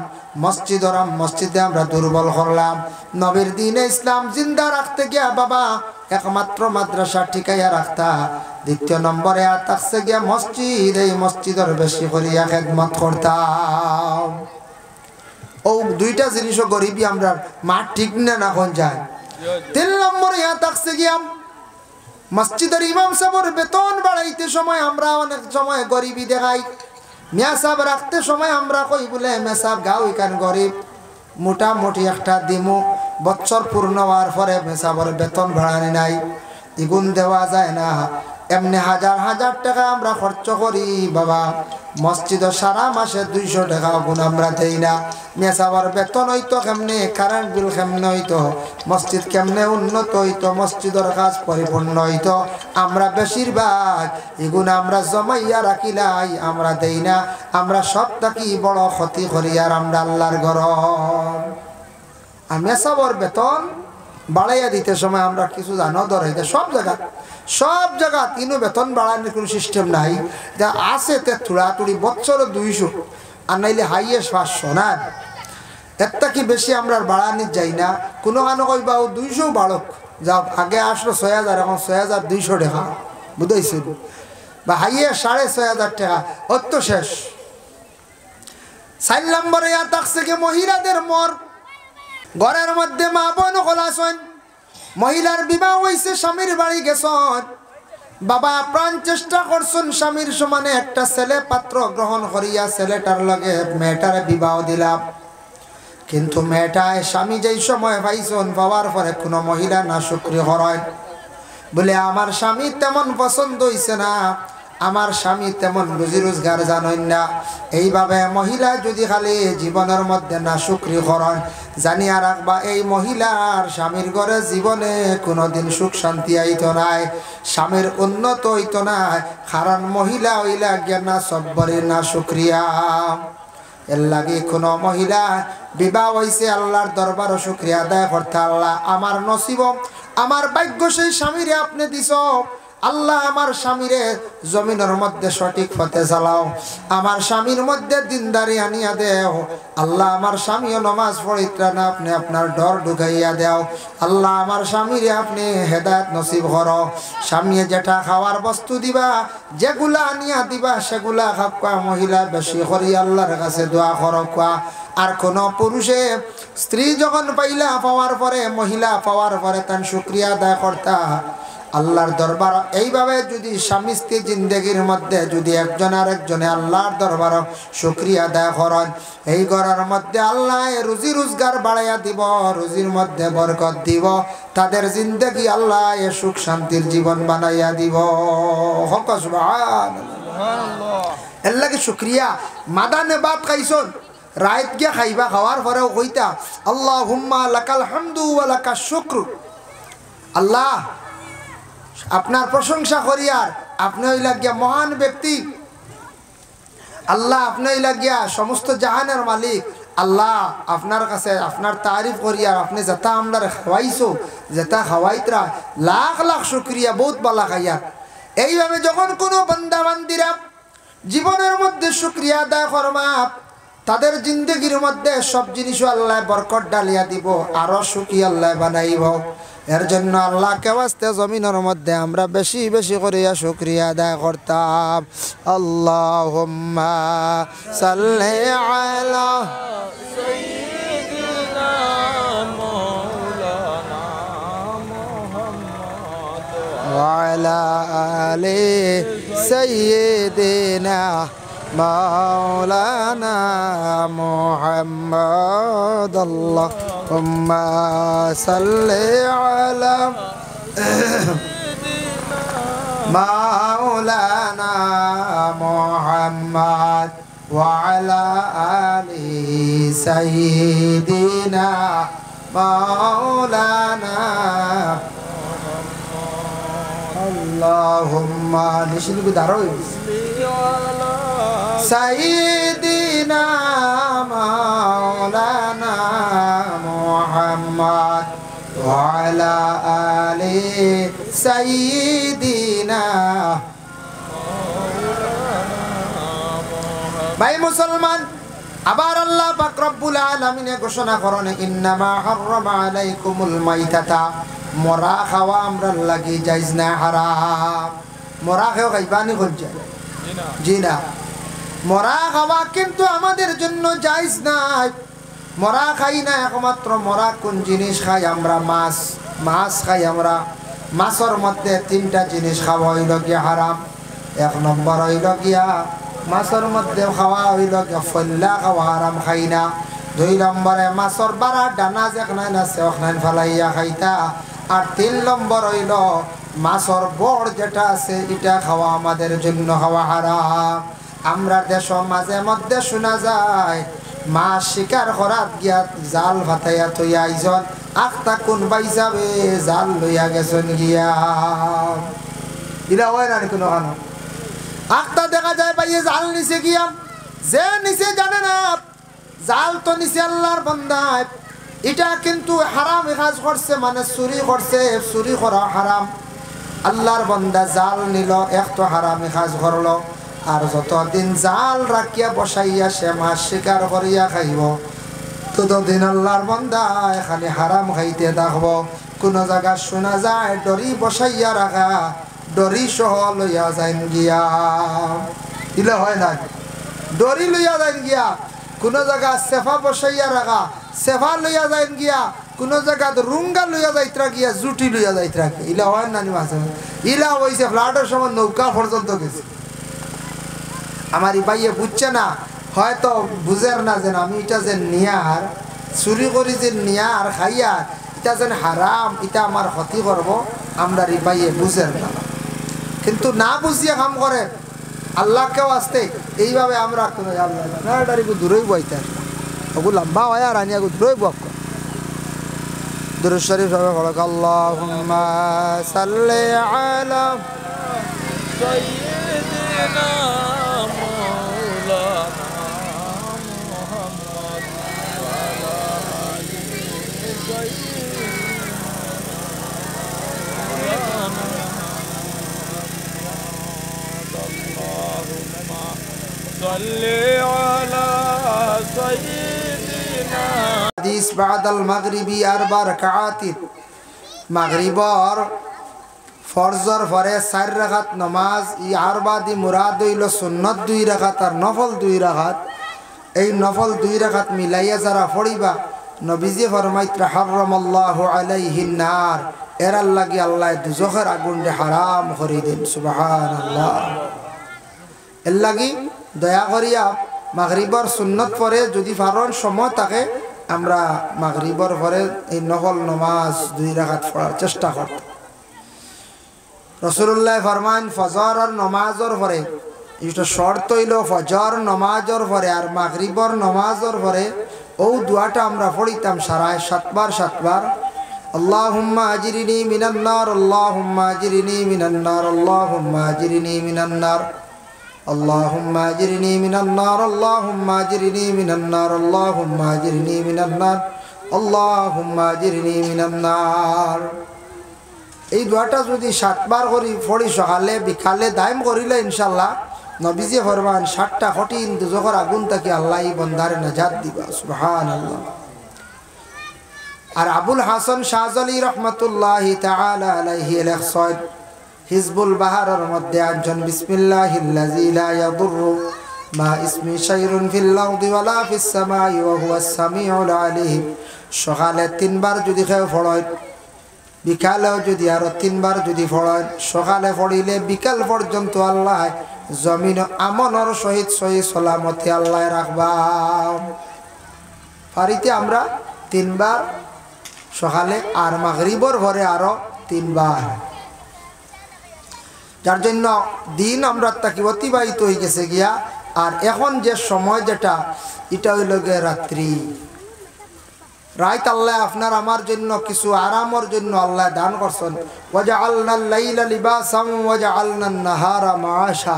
মসজিদে আমরা দুর্বল করলাম। নবীর দিনে ইসলাম জিন্দা রাখতে গিয়া বাবা একমাত্র মাদ্রাসা ঠিকাইয়া রাখতা, দ্বিতীয় নম্বরে থাকছে গিয়া মসজিদ, এই মসজিদের বেশি করিয়া খেদমত করতাম। ও দুইটা জিনিসও গরিবী আমরা মা ঠিক না না কোন যায়। 3 নম্বরে থাকছে গিয়া মসজিদের ইমাম সাহেবের বেতন বাড়াইতে সময় আমরা অনেক সময় গরিবী দেখাই। মিয়া সাহেব রাখতে সময় আমরা কই বলে মিয়া সাহেব গাও এখান গরিব, মোটামুটি একটা দিমু, বছর পূর্ণ হওয়ার পরে মিয়া সাহেবের বেতন বাড়ানি নাই, ইগুন দেওয়া যায় না। এমনি হাজার হাজার টাকা আমরা খরচ করি বাবা, মসজিদে সারা মাসে 200 টাকা গুণ আমরা দেই না। মিয়া সাহেবের বেতন হইতো কেমনে, কারেন্ট বিল কেমনে হইতো, মসজিদ কেমনে উন্নত হইতো, মসজিদের কাজ পরিপূর্ণ হইতো, আমরা বেশিরভাগ এগুলো আমরা জমাইয়া রাখিলাই, আমরা দেই না। আমরা সব থাকি বড় ক্ষতি করি আর আমরা আল্লাহর ঘর। আর মিয়া সাহেবের বেতন বাড়াইয়া দিতে সময় আমরা কিছু জানো ধরাইতে সব জায়গা তিনও বেতন বাড়ানোর কোনো সিস্টেম নাই। যা আছে তে থুড়াতুড়ি বছরে 200 আর নাইলে হাইয়েস্ট 500 না, একটা কি বেশি আমরা বাড়ানি যাই না। কোনো কানো কইবা 200 বাড়ক, যা আগে আসলো 6000, এখন 6200 টাকা বুঝাইছে, বা হাইয়েস্ট 6500 টাকা, অত শেষ। 4 নম্বরে থাকছে কি মহিলাদের মর, ঘরের মধ্যে মা বোন খোলাছেন, মহিলার বিবাহ হয়েছে, স্বামীর বাড়ি গেছেন, বাবা প্রাণ চেষ্টা করছেন স্বামীর সমানে একটা ছেলে পাত্র গ্রহণ করিয়া ছেলেটার লগে মেয়েটারে বিবাহ দিলাম, কিন্তু মেয়েটায় স্বামী যেই সময় পাইছেন পাওয়ার পরে কোনো মহিলা না শুকরি হরয়, বলে আমার স্বামী তেমন পছন্দ হইছে না, আমার স্বামী তেমন রুজি রোজগার জানেন না। এইভাবে মহিলা যদি খালি জীবনের মধ্যে না শুকরি করেন, জানিয়া রাখবা এই মহিলার স্বামীর ঘরে জীবনে কোনোদিন সুখ শান্তি আইতো নাই, স্বামীর উন্নত হইতো না, কারণ মহিলা হইলা জ্ঞানা সব্বরে না শুক্রিয়া। এর লাগে কোনো মহিলা বিবাহ হইছে আল্লাহর দরবারও শুক্রিয়া আদায় করতে, আল্লাহ আমার নসিব আমার ভাগ্য সেই স্বামীরে আপনি দিছ, আল্লাহ আমার স্বামীরে জমিনের মধ্যে সঠিক পথে চালাও, আমার স্বামীর মধ্যে দিনদারি আনিয়া দেও, আল্লাহ আমার স্বামীও নমাজ পড়িত্রা না আপনি আপনার ডর ঢুকাইয়া দেও, আল্লাহ আমার স্বামীরে আপনি হেদায়েত নসিব করো, স্বামী যেটা খাওয়ার বস্তু দিবা যেগুলা আনিয়া দিবা সেগুলা খাওয়া মহিলা বেশি করি আল্লাহর কাছে দোয়া করো। আর কোন পুরুষে স্ত্রী যখন পাইলা পাওয়ার পরে মহিলা পাওয়ার পরে তার শুকরিয়া আদায় করতা আল্লাহর দরবার। এইভাবে যদি স্বামী স্ত্রী জিন্দগির মধ্যে যদি একজন আর একজনে আল্লাহর দরবার শুকরিয়া আদায় করেন, এই ঘরের মধ্যে আল্লাহ রুজি রোজগার বাড়াইয়া দিব, রুজির মধ্যে বরকত দিব, তাদের জিন্দগি আল্লাহ সুখ শান্তির জীবন বানাইয়া দিব। হক সুবহানাল্লাহ। এর লাগে শুকরিয়া মাদানে বাত খাইছন রাত গিয়া খাইবা, খাওয়ার পরেও কইতা আল্লাহুম্মা লাকাল হামদু ওয়া লাকাশ শুকরু, আল্লাহ আপনার প্রশংসা করি, আর আপনি হইলা গিয়া মহান ব্যক্তি, আল্লাহ আপনি হইলা গিয়া সমস্ত জাহানের মালিক, আল্লাহ আপনার কাছে আপনার তারিফ করি, আর আপনি যেটা আমরা খাওয়াইছো যেটা খাওয়াইতরা লাখ লাখ শুকরিয়া, বহুত বালা খাইয়ার। এইভাবে যখন কোনো বান্দা বান্দিরা জীবনের মধ্যে শুকরিয়া আদায় করবা, তাদের জিন্দগির মধ্যে সব জিনিস আল্লাহ বরকত ডালিয়া দিব, আরো সুখী আল্লাহ বানাইব। এর জন্য আল্লাহকে ওয়াস্তে জমিনের মধ্যে আমরা বেশি বেশি করিয়া শুকরিয়া আদায় করতাম। আল্লাহুম্মা সাল্লি আলা সাইয়্যিদিনা মাওলানা মুহাম্মদ ওয়া আলা আলি সাইয়্যিদিনা মাওলানা মুহাম্মদ। আল্লাহুম্মা সাল্লি আলা মাওলানা মুহাম্মদ ওয়া আলা আলি সাইয়্যিদিনা মাওলানা। আল্লাহুম্মা নিশিলগু দারো সাইয়্যিদিনা মাওলানা মুহাম্মদ ওয়া আলা আলি সাইয়্যিদিনা। ভাই মুসলমান, আবার আল্লাহ পাক রব্বুল আলামিন ঘোষণা করেন ইন্নামা হাররামা আলাইকুমুল মাইতাতা, মরা খাওয়া আমরা লাগি জায়েজ না, হারাম। মরা খাওয়া খাইবানি কোন যায়? জি না, মরা খাওয়া কিন্তু আমাদের জন্য জায়েজ নাই। মরা খাই না, একমাত্র মরা কোন জিনিস খাই আমরা? মাছ। মাছ খাই আমরা। মাছের মধ্যে তিনটা জিনিস খাওয়া হইল গিয়া হারাম। এক নম্বর হইল গিয়া মাছের মধ্যে খাওয়া হইল গিয়া ফল্লা খাওয়া হারাম, খাই না। দুই নম্বরে মাছের বারা ডানা যেখানে আছে ওখানে ফেলাইয়া খাইতা। আর তিন নম্বর হইল মাছের বড় যেটা আছে এটা খাওয়া আমাদের জন্য খাওয়া হারাম। আমরা দেশ মাঝে মধ্যে শোনা যায় মাছ শিকার করাত গিয়া জাল ভাতাইয়া থইয়া আইজন, আখতা কোন বাই যাবে জাল লইয়া গেছেন গিয়া। ইলা হয় না কোনো কারণ আখতা দেখা যায় পাইয়ে জাল নিচে গিয়া, যে নিচে জানে না জাল তো নিচে আল্লাহর বান্দায়। এটা কিন্তু হারাম কাজ করছে, মানে চুরি করছে, চুরি করা হারাম। আল্লাহর বান্দা জাল নিল, এক তো হারামি কাজ করলো। আর যতদিন জাল রাখিয়া বসাইয়া সে মাছ শিকার করিয়া খাইব, ততদিন আল্লাহর বান্দায় খালি হারাম খাইতে থাকবো। কোন জায়গা শোনা যায় ডরি বসাইয়া রাখা, ডরি সহ লইয়া যাইন গিয়া। দিলে হয় না, ডরি লইয়া যাইন গিয়া। কোন জায়গা সেফা বসাইয়া রাখা, সেফা লইয়া যাইন গিয়া। কোন জায়গা রুঙ্গা লইয়া যাইতরা গিয়া, জুটি লইয়া যাইতরা। ইলা হয় না মাঝে ইলা হয়েছে ফ্লাটের সময় নৌকা পর্যন্ত গেছে। আমার ভাইয়ে বুঝছে না, হয়তো বুঝের না যে আমি এটা যে নিয়ার চুরি করি যে নিয়ার খাইয়ার এটা যেন হারাম, এটা আমার ক্ষতি করব। আমরা ভাইয়ে বুঝের না, কিন্তু না বুঝিয়ে কাম করে। আল্লাহকেও আসতে এইভাবে আমরা আল্লাহ দূরেই বইতে ওগু লম্বা হয় আর আনিয়া দূরেই বক দুরূদ শরীফ সবাই পড়ো। আল্লাহুম্মা সাল্লি আলা সাইয়্যিদিনা হাদিস বাদাল মাগরিবি আরবা রাকাআতিন, মাগরিবর ফরজর পরে 4 রাকাত নামাজ। ই আরবা দি মুরাদ হইল সুন্নত 2 রাকাত আর নফল 2 রাকাত। এই নফল 2 রাকাত মিলাইয়া যারা পড়িবা, নবীজি ফরমাইত্রা হারামাল্লাহু আলাইহিন নার, এর লাগি আল্লাহ দুজখের আগুনকে হারাম করে দেন। সুবহানাল্লাহ। এর লাগি দয়া করিয়া মাগরিবর সুন্নত পরে যদি ফারন সময় থাকে, আমরা মাগরিবর পরে এই নফল নামাজ 2 রাকাত পড়ার চেষ্টা করত। রাসূলুল্লাহ ফরমান ফজর আর নামাজর পরে, এটা শর্ত হইল ফজর নামাজর পরে আর মাগরিবর নামাজর পরে ও দোয়াটা আমরা পড়িতাম সারায় 7 বার 7 বার। আল্লাহুম্মা আজরিনি মিনান নার, আল্লাহুম্মা আজরিনি মিনান নার, আল্লাহুম্মা আজরিনি মিনান নার, আল্লাহুম্মা আজরিনি মিনান নার, আল্লাহুম্মা আজরিনি মিনান নার, আল্লাহুম্মা আজরিনি মিনান নার, আল্লাহুম্মা আজরিনি মিনান নার। এই দোয়াটা যদি 7 বার করি পড়ি সকালে বিকালে দাইম করিলে ইনশাআল্লাহ নবীজি ফরমান 7টা কঠিন দুজখের আগুন থেকে আল্লাহ বন্দারে নাজাত দিবা। সুবহানাল্লাহ। আর আবুল হাসান শাহজালি রহমাতুল্লাহি তাআলা আলাইহি লেখছেন হিজবুল বাহারের মধ্যে একজন বিসমিল্লাহিল্লাযী লা ইয়াদুররু মা ইসমি শাইউন ফিল আরদি ওয়ালা ফিস সামাই ওয়া হুয়াস সামিউল আলিম। সকালে 3 বার যদি কেউ পড়েন, বিকালেও যদি আরো 3 বার যদি পড়েন, সকালে পড়িলে বিকাল পর্যন্ত আল্লাহ জমিন আমনের সহিত সহি সালামতি আল্লাহ রাখবা। ফারিতে আমরা 3 বার সকালে আর মাগরিবর পরে আরো 3 বার, যার জন্য দিন আমরা তাকে অতিবাহিত হয়ে গেছে গিয়া। আর এখন যে সময় যেটা এটা হইল গিয়ে রাত্রি। রাত আল্লাহ আপনার আমার জন্য কিছু আরামের জন্য আল্লাহ দান করছেন। ওয়াজআলনাল লাইলা লিবাসাম ওয়াজআলনান নাহারা মাআশা।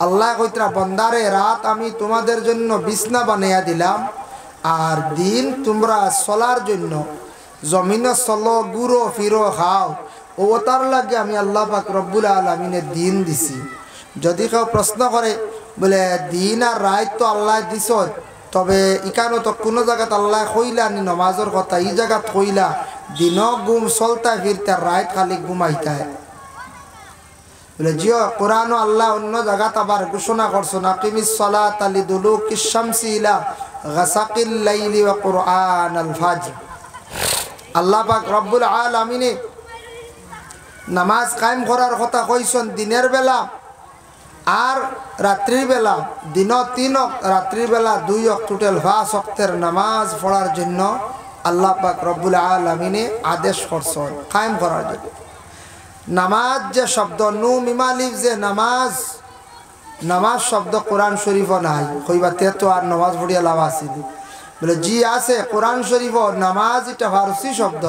আল্লাহ কইতরা বন্দারে রাত আমি তোমাদের জন্য বিছনা বানাইয়া দিলাম আর দিন তোমরা চলার জন্য জমিনে চলো ঘুরো ফিরো খাও ও তার লাগে আমি আল্লাহ পাক রব্বুল আলামিনে দিন দিছি। যদি কেউ প্রশ্ন করে বলে দিন আর রাত তো আল্লাহ দিছ, তবে ইকানো তো কোনো জায়গাত আল্লাহ কইলা নি নমাজের কথা, এই জায়গাত কইলা দিন ঘুম চলতা ফিরতে রাত খালি ঘুমাইতায় বলে জিও। কোরআন আল্লাহ অন্য জায়গাত আবার ঘোষণা করছেন আকিমিস সালাতা লিদুলুকিশ শামসি ইলা গাসাকিল লাইলি ওয়া কুরআনাল ফাজর। আল্লাহ পাক রব্বুল আলামিনে নামাজ কায়েম করার কথা কইছেন দিনের বেলা আর রাত্রির বেলা। দিন 3 রাত্রির বেলা 2 টোটাল 5 ওয়াক্তের নামাজ পড়ার জন্য আল্লাহ পাক রব্বুল আলামিনে আদেশ করছেন কায়েম করার জন্য। নামাজ যে শব্দ নুন মিমালিফ যে নামাজ, নামাজ শব্দ কোরআন শরীফ নাই কইবাতে তো আর নামাজ পড়িয়া লাভ আছে বলে জি আছে কোরআন শরীফ। নামাজ এটা ফারসি শব্দ,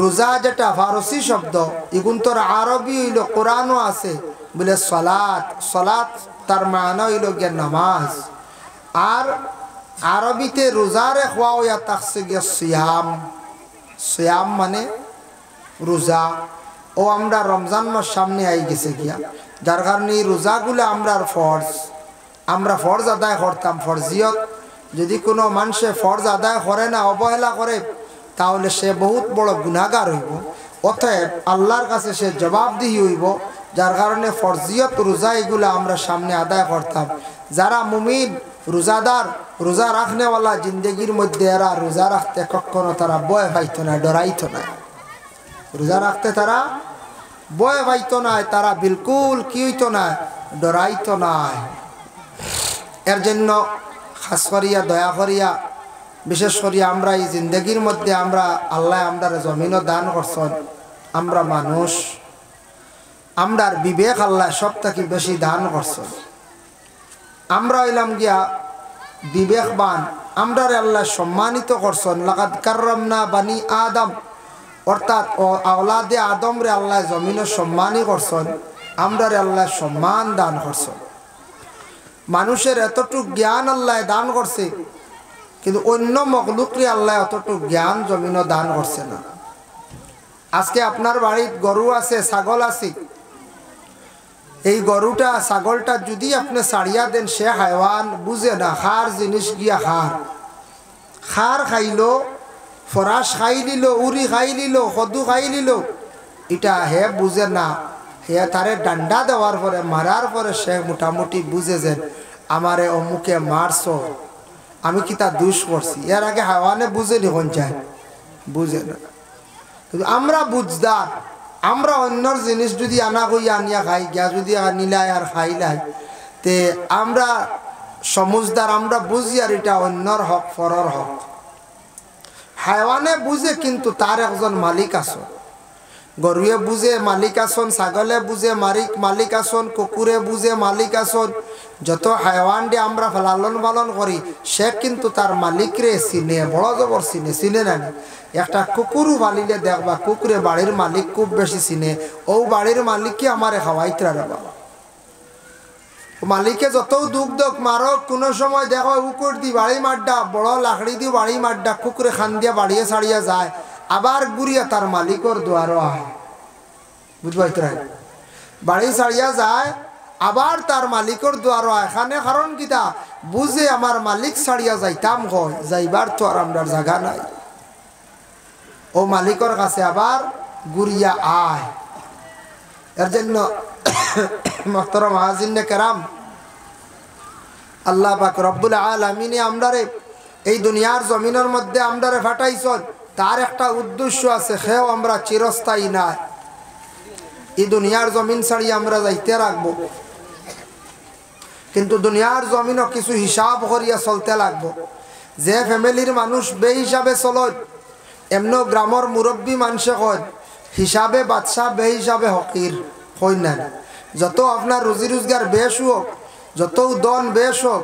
রোজা যেটা ফারসি শব্দ, এগুন তোর আরবি হইল কোরআনও আছে বলে সালাত। সালাত তার মানে হইল গিয়ে নামাজ। আর আরবিতে রোজারে খোয়া হইয়া থাকছে গিয়ে সিয়াম। সিয়াম মানে রোজা। ও আমরা রমজান মাস সামনে আই গেছে গিয়া, যার কারণে এই রোজাগুলো আমরা ফরজ, আমরা ফরজ আদায় করতাম। ফরজিয়ত যদি কোনো মানুষে ফরজ আদায় করে না, অবহেলা করে, তাহলে সে বহুত বড় গুনাহগার হইব। অতএব আল্লাহর কাছে সে জবাবদিহি হইব। যার কারণে ফরজিয়ত রোজা এগুলো আমরা সামনে আদায় করতাম। যারা মুমিন রোজাদার, রোজা রাখনেওয়ালা জিন্দগির মধ্যে এরা রোজা রাখতে কখনো তারা ভয় পাইতো না, ডরাইতো না। রোজা রাখতে তারা ভয় পাইতো না, তারা বিলকুল কি হইতো না, ডরাইতো না। এর জন্য খাস করিয়া দয়া করিয়া বিশেষ করিয়া আমরা এই জিন্দগির মধ্যে আমরা আল্লাহ আমরা জমিনও দান করছেন। আমরা মানুষ, আমরার বিবেক আল্লাহ সব থেকে বেশি দান করছেন। আমরা হইলাম গিয়া বিবেকবান, আমরারে আল্লাহ সম্মানিত করছেন। লাকাদ কাররামনা বানি আদম, অর্থাৎ আওলাদে আদম রে আল্লাহ জমিনে সম্মানই করছেন। আমরারে আল্লাহ সম্মান দান করছেন। মানুষের এতটুক জ্ঞান আল্লাহ দান করছে, কিন্তু অন্য মখলুকরে আল্লাহ অতটুক জ্ঞান জমিনও দান করছে না। আজকে আপনার বাড়িতে গরু আছে, ছাগল আছে, এই গরুটা ছাগলটা যদি আপনি ছাড়িয়া দেন, সে হাইওয়ান বুঝে না, খার জিনিস গিয়া খার খাইলো, ফরাস খাই দিল, উড়ি খাই দিল, কদু খাই দিল, এটা হে বুঝে না। হে তারে ডান্ডা দেওয়ার পরে, মারার পরে সে মোটামুটি বুঝে যে আমারে অমুকে মারছ, আমি কি তা দুষ করছি। এর আগে হাওয়ানে বুঝে নিখন যায়, বুঝে না। কিন্তু আমরা বুঝদার, আমরা অন্যর জিনিস যদি আনা কইয়া আনিয়া খাই গিয়া, যদি নিলাই আর খাইলাই, তে আমরা সমুজদার, আমরা বুঝি আর এটা অন্যর হক, ফরর হক। হাইওয়ানে বুঝে কিন্তু তার একজন মালিক আছে। গরুয়ে বুঝে মালিক আসন, ছাগলে বুঝে মালিক আসন, কুকুরে বুঝে মালিক আসন। যত হাইওয়ান দিয়ে আমরা লালন পালন করি, সে কিন্তু তার মালিকরে চিনে, বড় জবর চিনে না। একটা কুকুরও পালিলে দেখবা কুকুরে বাড়ির মালিক খুব বেশি চিনে, ও বাড়ির মালিককে আমারে খাওয়াইতে রাখবা। মালিকে যত দুঃখ মারক, কোনো সময় দেখো উকুর দি বাড়ি মাড্ডা, বড় লাকড়ি দি বাড়ি মাড্ডা, কুকুরে খান দিয়া বাড়িয়ে ছাড়িয়া যায়, আবার গুড়িয়া তার মালিকর দুয়ারও আয়। বুঝবাই তো, বাড়ি ছাড়িয়া যায়, আবার তার মালিকর দুয়ারও আয়। এখানে কারণ কিতা বুঝে আমার মালিক ছাড়িয়া যাইতাম হয়, যাইবার তো আর আমরার জায়গা নাই। ও মালিকর কাছে আবার গুড়িয়া আয়। এর জন্য মুহতারাম হাজিরিনে কেরাম, আল্লাহ পাক রব্বুল আলামিন আমরারে এই দুনিয়ার জমিনের মধ্যে আমরারে ফাটাইছেন, তার একটা উদ্দেশ্য আছে। সেও আমরা চিরস্থায়ী না, এই দুনিয়ার জমিন ছাড়িয়ে আমরা যাইতে রাখবো, কিন্তু দুনিয়ার জমিনও কিছু হিসাব করিয়া চলতে লাগবো। যে ফ্যামিলির মানুষ বে হিসাবে চলয়, এমন গ্রামের মুরব্বী মানুষে কয় হিসাবে বাদশাহ, বে হিসাবে হকির। কই না, যত আপনার রুজি রোজগার বেশ হোক, যত দন বেশ হোক,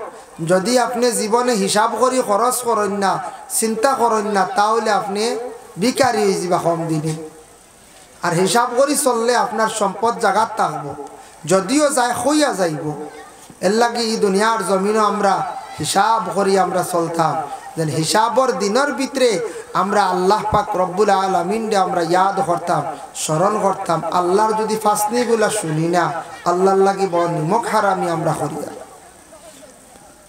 যদি আপনি জীবনে হিসাব করি খরচ করেন না, চিন্তা করেন না, তাহলে আপনি ভিখারি হয়ে যাবা কম দিনে। আর হিসাব করি চললে আপনার সম্পদ জাগাত থাকবো। যদিও যায় হইয়া যাইব। এর লাগে এই দুনিয়ার জমিনও আমরা হিসাব করি আমরা চলতাম, যেন হিসাবর দিনের ভিতরে আমরা আল্লাহ পাক রব্বুল আলামিনকে আমরা ইয়াদ করতাম, স্মরণ করতাম। আল্লাহর যদি ফাসনিগুলা শুনি না, আল্লাহর লাগি বড় নিমক হারামি আমরা করি।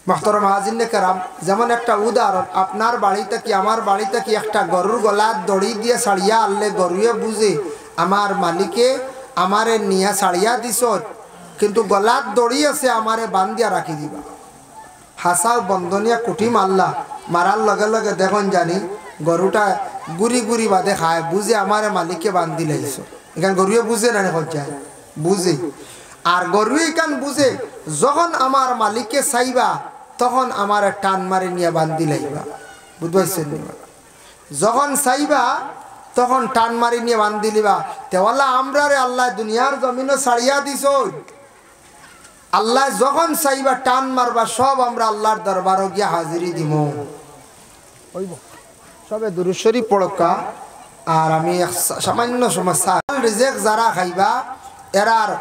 মোহতরম হাজির কেরাম, যেমন একটা উদাহরণ, আপনার বাড়িতে কি আমার বাড়িতে কি একটা গরুর গলা দড়ি দিয়ে ছাড়িয়া আনলে গরুয়ে বুঝে আমার মালিকে আমারে নিয়ে ছাড়িয়া দিস, কিন্তু গলাত দড়ি আছে আমারে বান্ধিয়া রাখি দিবা। হাসাও বন্ধনিয়া কুটি মারলা, মারার লগে লগে দেখুন জানি গরুটা গুড়ি গুড়ি বাদে খায়, বুঝে আমারে মালিককে বান্ধি লাইছ। এখানে গরুয়ে বুঝে না যায়, বুঝে। আর গরুয়ে এখান বুঝে যখন আমার মালিককে চাইবা তখন আমার টান মারি নিয়ে বান্ধি লাইবা। বুঝবাইছেন? যখন চাইবা তখন টান মারি নিয়ে বান্ধি লিবা। তেওয়ালা আমরা রে আল্লাহ দুনিয়ার জমিনও ছাড়িয়া দিছ, আল্লাহ যখন চাইবা টান মারবা সব আমরা আল্লাহর দরবারও গিয়া হাজিরি দিব। সবে দুরূদ শরীফ পড়কা। আর আমি সামান্য সমস্যা, রিজেক যারা খাইবা এরার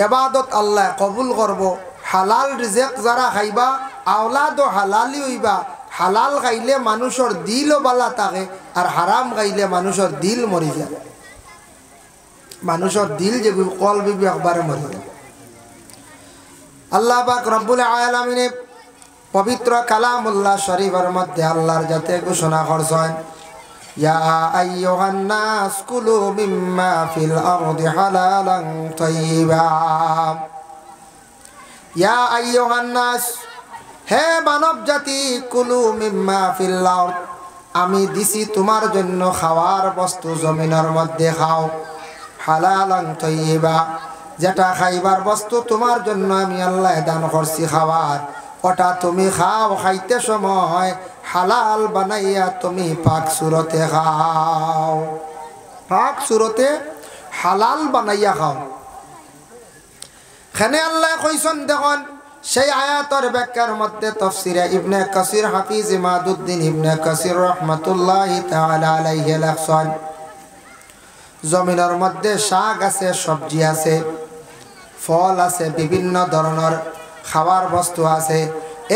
ইবাদত আল্লাহ কবুল করব। হালাল রিজেক যারা খাইবা আওলাদও হালালি হইবা। হালাল খাইলে মানুষের দিলও বালা থাকে, আর হারাম খাইলে মানুষের দিল মরি যায়। মানুষের দিল যে কলবি একবারে মরি যায়। আল্লাহ পাক রব্বুল আলামিনে পবিত্র কালামুল্লাহ শরীফের মধ্যে আল্লাহর যাতে ঘোষণা করছেন, ইয়া আইয়ুহান নাস কুলু মিম্মা ফিল আরদি হালালান তাইয়্যিবা। ইয়া আইয়ুহান নাস, হে মানব জাতি, কুলু মিম্মা ফিল আরদ, আমি দিছি তোমার জন্য খাওয়ার বস্তু জমিনের মধ্যে খাও। হালালান তাইয়্যিবা, যেটা খাইবার বস্তু তোমার জন্য আমি আল্লাহ দান করছি খাবার, ওটা তুমি খাও। খাইতে সময় হালাল বানাইয়া তুমি পাক সুরতে খাও। পাক সুরতে হালাল বানাইয়া খাও। খানে আল্লাহ কইছেন দেখুন সেই আয়াতের ব্যাখ্যার মধ্যে তাফসীরে ইবনে কাসির হাফিজ ইমাদউদ্দিন ইবনে কাসির রাহমাতুল্লাহি তাআলা আলাইহি লেখছেন, জমিনের মধ্যে শাক আছে, সবজি আছে, ফল আছে, বিভিন্ন ধরনের খাবার বস্তু আছে।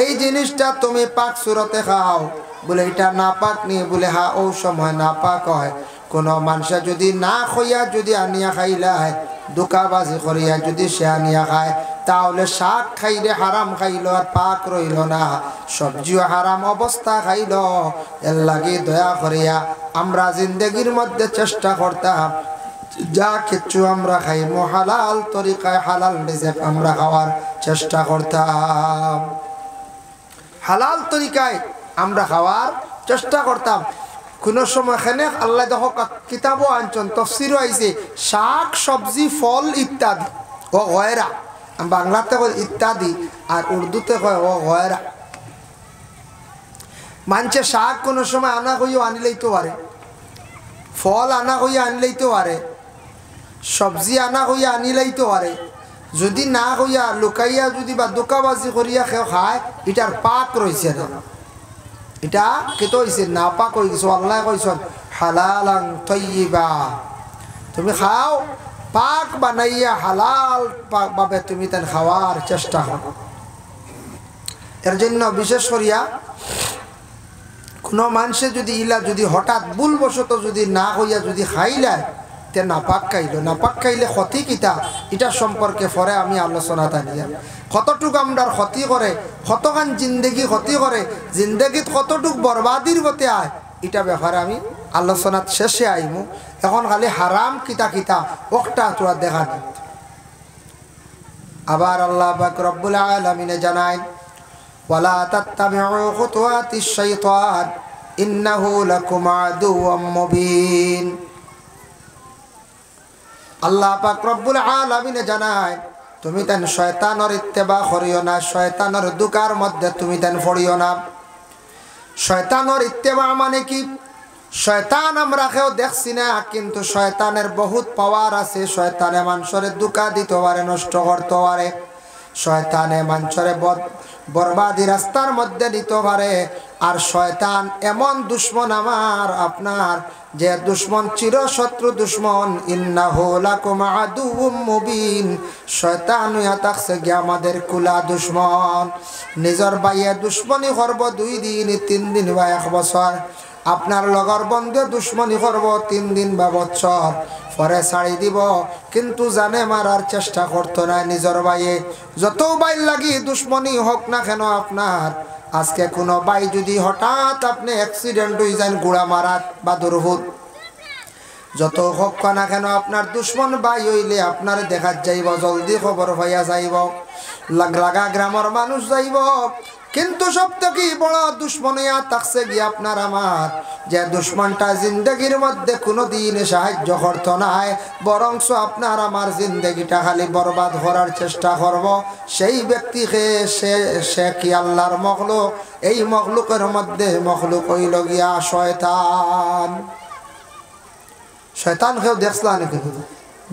এই জিনিসটা তুমি পাক সুরতে খাও। বলে এটা না পাক নিয়ে বলে হা ও সময় না পাক হয়। কোনো মানুষে যদি না খইয়া যদি আনিয়া খাইলায়, দোকাবাজি করিয়া যদি সে আনিয়া খায়, তাহলে শাক খাইলে হারাম খাইল আর পাক রইল না, সবজিও হারাম অবস্থা খাইল। এর লাগে দয়া করিয়া আমরা জিন্দগির মধ্যে চেষ্টা করতাম যা কিছু আমরা খাইমো হালাল তরিকায়, হালাল রিজেক আমরা খাওয়ার চেষ্টা করতাম। হালাল তরিকায় আমরা খাওয়ার চেষ্টা করতাম। কোনো সময় এখানে আল্লাহ দেখো কিতাবও আনছেন, তফসিরও আইছে, শাক সবজি ফল ইত্যাদি ও গয়রা। বাংলাতে কয় ইত্যাদি আর উর্দুতে কয় ও গয়রা। মানছে শাক কোনো সময় আনা কইও আনিলেইতে পারে, ফল আনা কইয়া আনিলেইতে পারে, সবজি আনা কইয়া আনিলেইতে পারে। যদি না কইয়া লুকাইয়া যদি বা দোকাবাজি করিয়া কেউ খায়, এটার পাক রয়েছে না, এটা কেতো হয়েছে না পাক হয়ে গেছে। আল্লাহ কইছেন হালালান তাইয়্যিবা, তুমি খাও পাক বানাইয়া হালাল ভাবে তুমি তার খাওয়ার চেষ্টা করো। এর জন্য বিশেষ করিয়া কোনো মানুষে যদি ইলা যদি হঠাৎ ভুলবশত যদি না হইয়া যদি খাইলায়, তে নাপাক খাইল, নাপাক খাইলে ক্ষতি কিতা এটা সম্পর্কে পরে আমি আলোচনা তানিয়া। কতটুক আমরার ক্ষতি করে, কতখান জিন্দগি ক্ষতি করে, জিন্দগিত কতটুক বরবাদির গতে আয়, এটা ব্যাপারে আমি আলোচনাত শেষে আইমু। এখন খালি হারাম কিতা কিতা ওকটা তোরা দেখা দিত। আবার আল্লাহ পাক রব্বুল আলামিন জানায়, ওয়ালা তাত্তাবিউ খুতুওয়াতিশ শাইতান ইন্নাহু লাকুম আদুওয়াম মুবিন। আল্লাহ পাক রব্বুল আলামিন জানায়, তুমি তেন শয়তানের ইত্তেবা করিও না, শয়তানের দুকার মধ্যে তুমি তেন পড়িও না। শয়তানের ইত্তেবা মানে কি? শয়তান আমরা কেউ দেখছি না, কিন্তু শয়তানের বহুত পাওয়ার আছে। শয়তানে মানুষের দুকা দিতে পারে, নষ্ট করতে পারে। শয়তানে মানুষের বরবাদি রাস্তার মধ্যে নিতে পারে। আর শয়তান এমন দুশ্মন আমার আপনার, যে দুশ্মন চির শত্রু দুশ্মন। ইন্নাহু লাকুম আদুউম মুবিন। শয়তান হইয়া থাকছে গিয়ে আমাদের কুলা দুশ্মন। নিজের বাইয়ে দুশ্মনী করব 2 দিন 3 দিন বা 1 বছর, আপনার লগর বন্ধু দুশ্মনী করব 3 দিন বা বছর, পরে ছাড়ি দিব। কিন্তু জানে মারার চেষ্টা করতো না নিজের বাইয়ে। যত বাই লাগি দুশ্মনী হোক না কেন আপনার, আজকে কোনো ভাই যদি হঠাৎ আপনি অ্যাক্সিডেন্ট হয়ে যান গুড়া মারাত বা দুর্ভোগ, যত হোক না কেন আপনার দুশ্মন ভাই হইলে আপনার দেখা যাইব, জলদি খবর হইয়া যাইব, লাগা গ্রামের মানুষ যাইব। কিন্তু সব থেকে বড় দুশ্মন হইয়া থাকছে গিয়ে আপনার আমার, যে দুশ্মনটা জিন্দগির মধ্যে কোনো দিন সাহায্য করতো নাই, বরংস আপনার আমার জিন্দগিটা খালি বরবাদ করার চেষ্টা করব। সেই ব্যক্তিকে সে কি আল্লাহর মখলুক। এই মখলুকের মধ্যে মখলুক হইল গিয়া শয়তান। শয়তান কেউ দেখছিলা নাকি?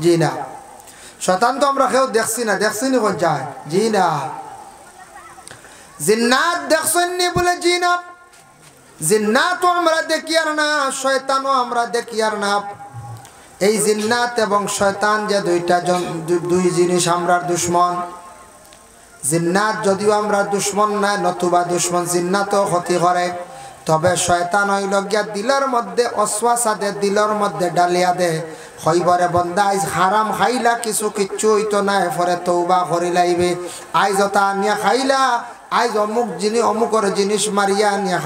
জি না। শয়তান তো আমরা কেউ দেখছি না। দেখছি নি কোন যায়? জি না। জিন্নাত দেখছেন নি বলে? জি না। জিন্নাতও আমরা দেখি আর না, শয়তানও আমরা দেখি আর না। এই জিন্নাত এবং শয়তান যে দুই জিনিস আমরার দুশ্মন। জিন্নাত যদিও আমরা দুশ্মন না, নতুবা দুশ্মন জিন্নাতও ক্ষতি করে, তবে শয়তান হইল গিয়া দিলের মধ্যে অশ্বাসা দে, দিলের মধ্যে ডালিয়া দে। হইবরে বন্দা আইজ হারাম খাইলা, কিচ্ছু হইতো না, এরপরে তৌবা করি লাইবে। আইজ ওটা আনিয়া খাইলা, আইজ অমুকর জিনিস মারিয়া আনিয়া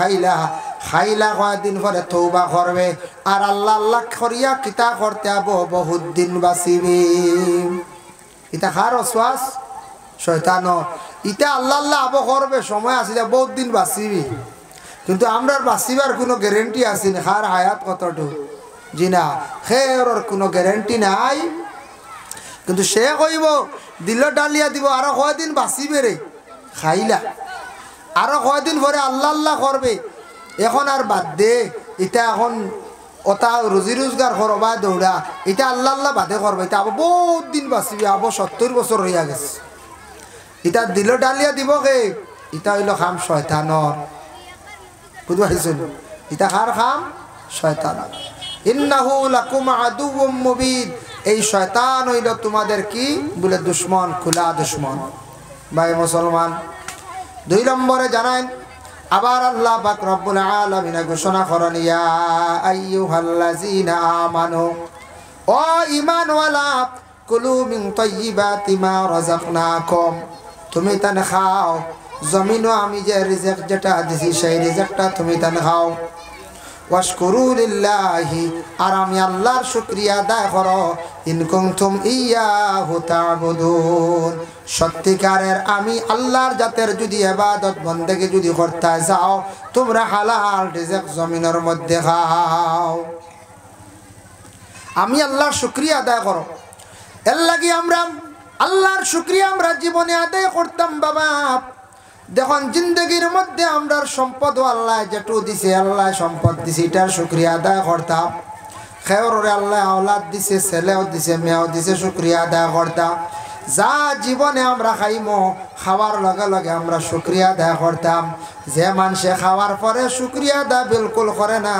খাইলা কয়েকদিন পরে তৌবা করবে। আর আল্লাহ আল্লাহ করিয়া কিতা করতে আবো, বহুত দিন বাঁচিবি। ইটা খার অশ্বাস শয়তান। ইটা আল্লাহ আল্লাহ আবো করবে, সময় আসিলে বহুত দিন বাঁচিবি। কিন্তু আমরা বাঁচিবার কোনো গ্যারেন্টি আছে না? হার হায়াত কতটুকু? জি না, খের কোনো গ্যারেন্টি নাই। কিন্তু সে কইব দিল ডালিয়া দিব, আরো কয়দিন বাঁচিবে রে, খাইলা আরো কয়দিন পরে আল্লাহ আল্লাহ করবে। এখন আর বাদ দে, এটা এখন ওটা রুজি রোজগার করবা দৌড়া, এটা আল্লাহ আল্লাহ বাদে করবে। এটা আবার বহুত দিন বাঁচিবি, আবার 70 বছর হইয়া গেছে। এটা দিল ডালিয়া দিব কে? এটা হইল খাম শয়তানর। বুঝতে পারছেন? এটা কার খাম? শয়তানর। ইন্নাহু লাকুম আদুউম মুবিন। এই শয়তান হইল তোমাদের কি বলে? দুশ্মন, খোলা দুশ্মন। ভাই মুসলমান, 2 নম্বরে জানান আবার আল্লাহ পাক রব্বুল আলামিন ঘোষণা করেন, ইয়া আইয়ুহাল্লাযীনা আমানু, ও ঈমানওয়ালা, কুলু মিন তাইয়্যিবাতি মা রাযাকনাকুম। তুমি তান খাও, জমিনও আমি যে রিজিক যেটা দিছি সেই রিজিকটা তুমি তান খাও। ওয়াশকুরু লিল্লাহি, আর আমি আল্লাহর শুকরিয়া আদায় করো। ইন কুনতুম ইয়াহু তা'বুদুন, সত্যিকারের আমি আল্লাহর জাতের যদি ইবাদত বন্দেগি যদি করতে যাও, তোমরা হালাল রিজিক জমিনের মধ্যে খাও। আমি আল্লাহর শুকরিয়া আদায় করো। এর লাগি আমরা আল্লাহর শুকরিয়া আমরা জীবনে আদায় করতাম। বাবা দেখুন, জিন্দগির মধ্যে আমরা সম্পদ আল্লাহ যেটু দিছে, আল্লাহ সম্পদ দিছে, এটার শুকরিয়া আদায় করতাম। খেয়রে আল্লাহ আওলাদ দিছে, ছেলেও দিছে, মেয়েও দিছে, শুকরিয়া আদায় করতাম। যা জীবনে আমরা খাইমো, খাওয়ার লগে লগে আমরা শুকরিয়া আদায় করতাম। যে মানুষে খাওয়ার পরে শুকরিয়া আদায় বিলকুল করে না,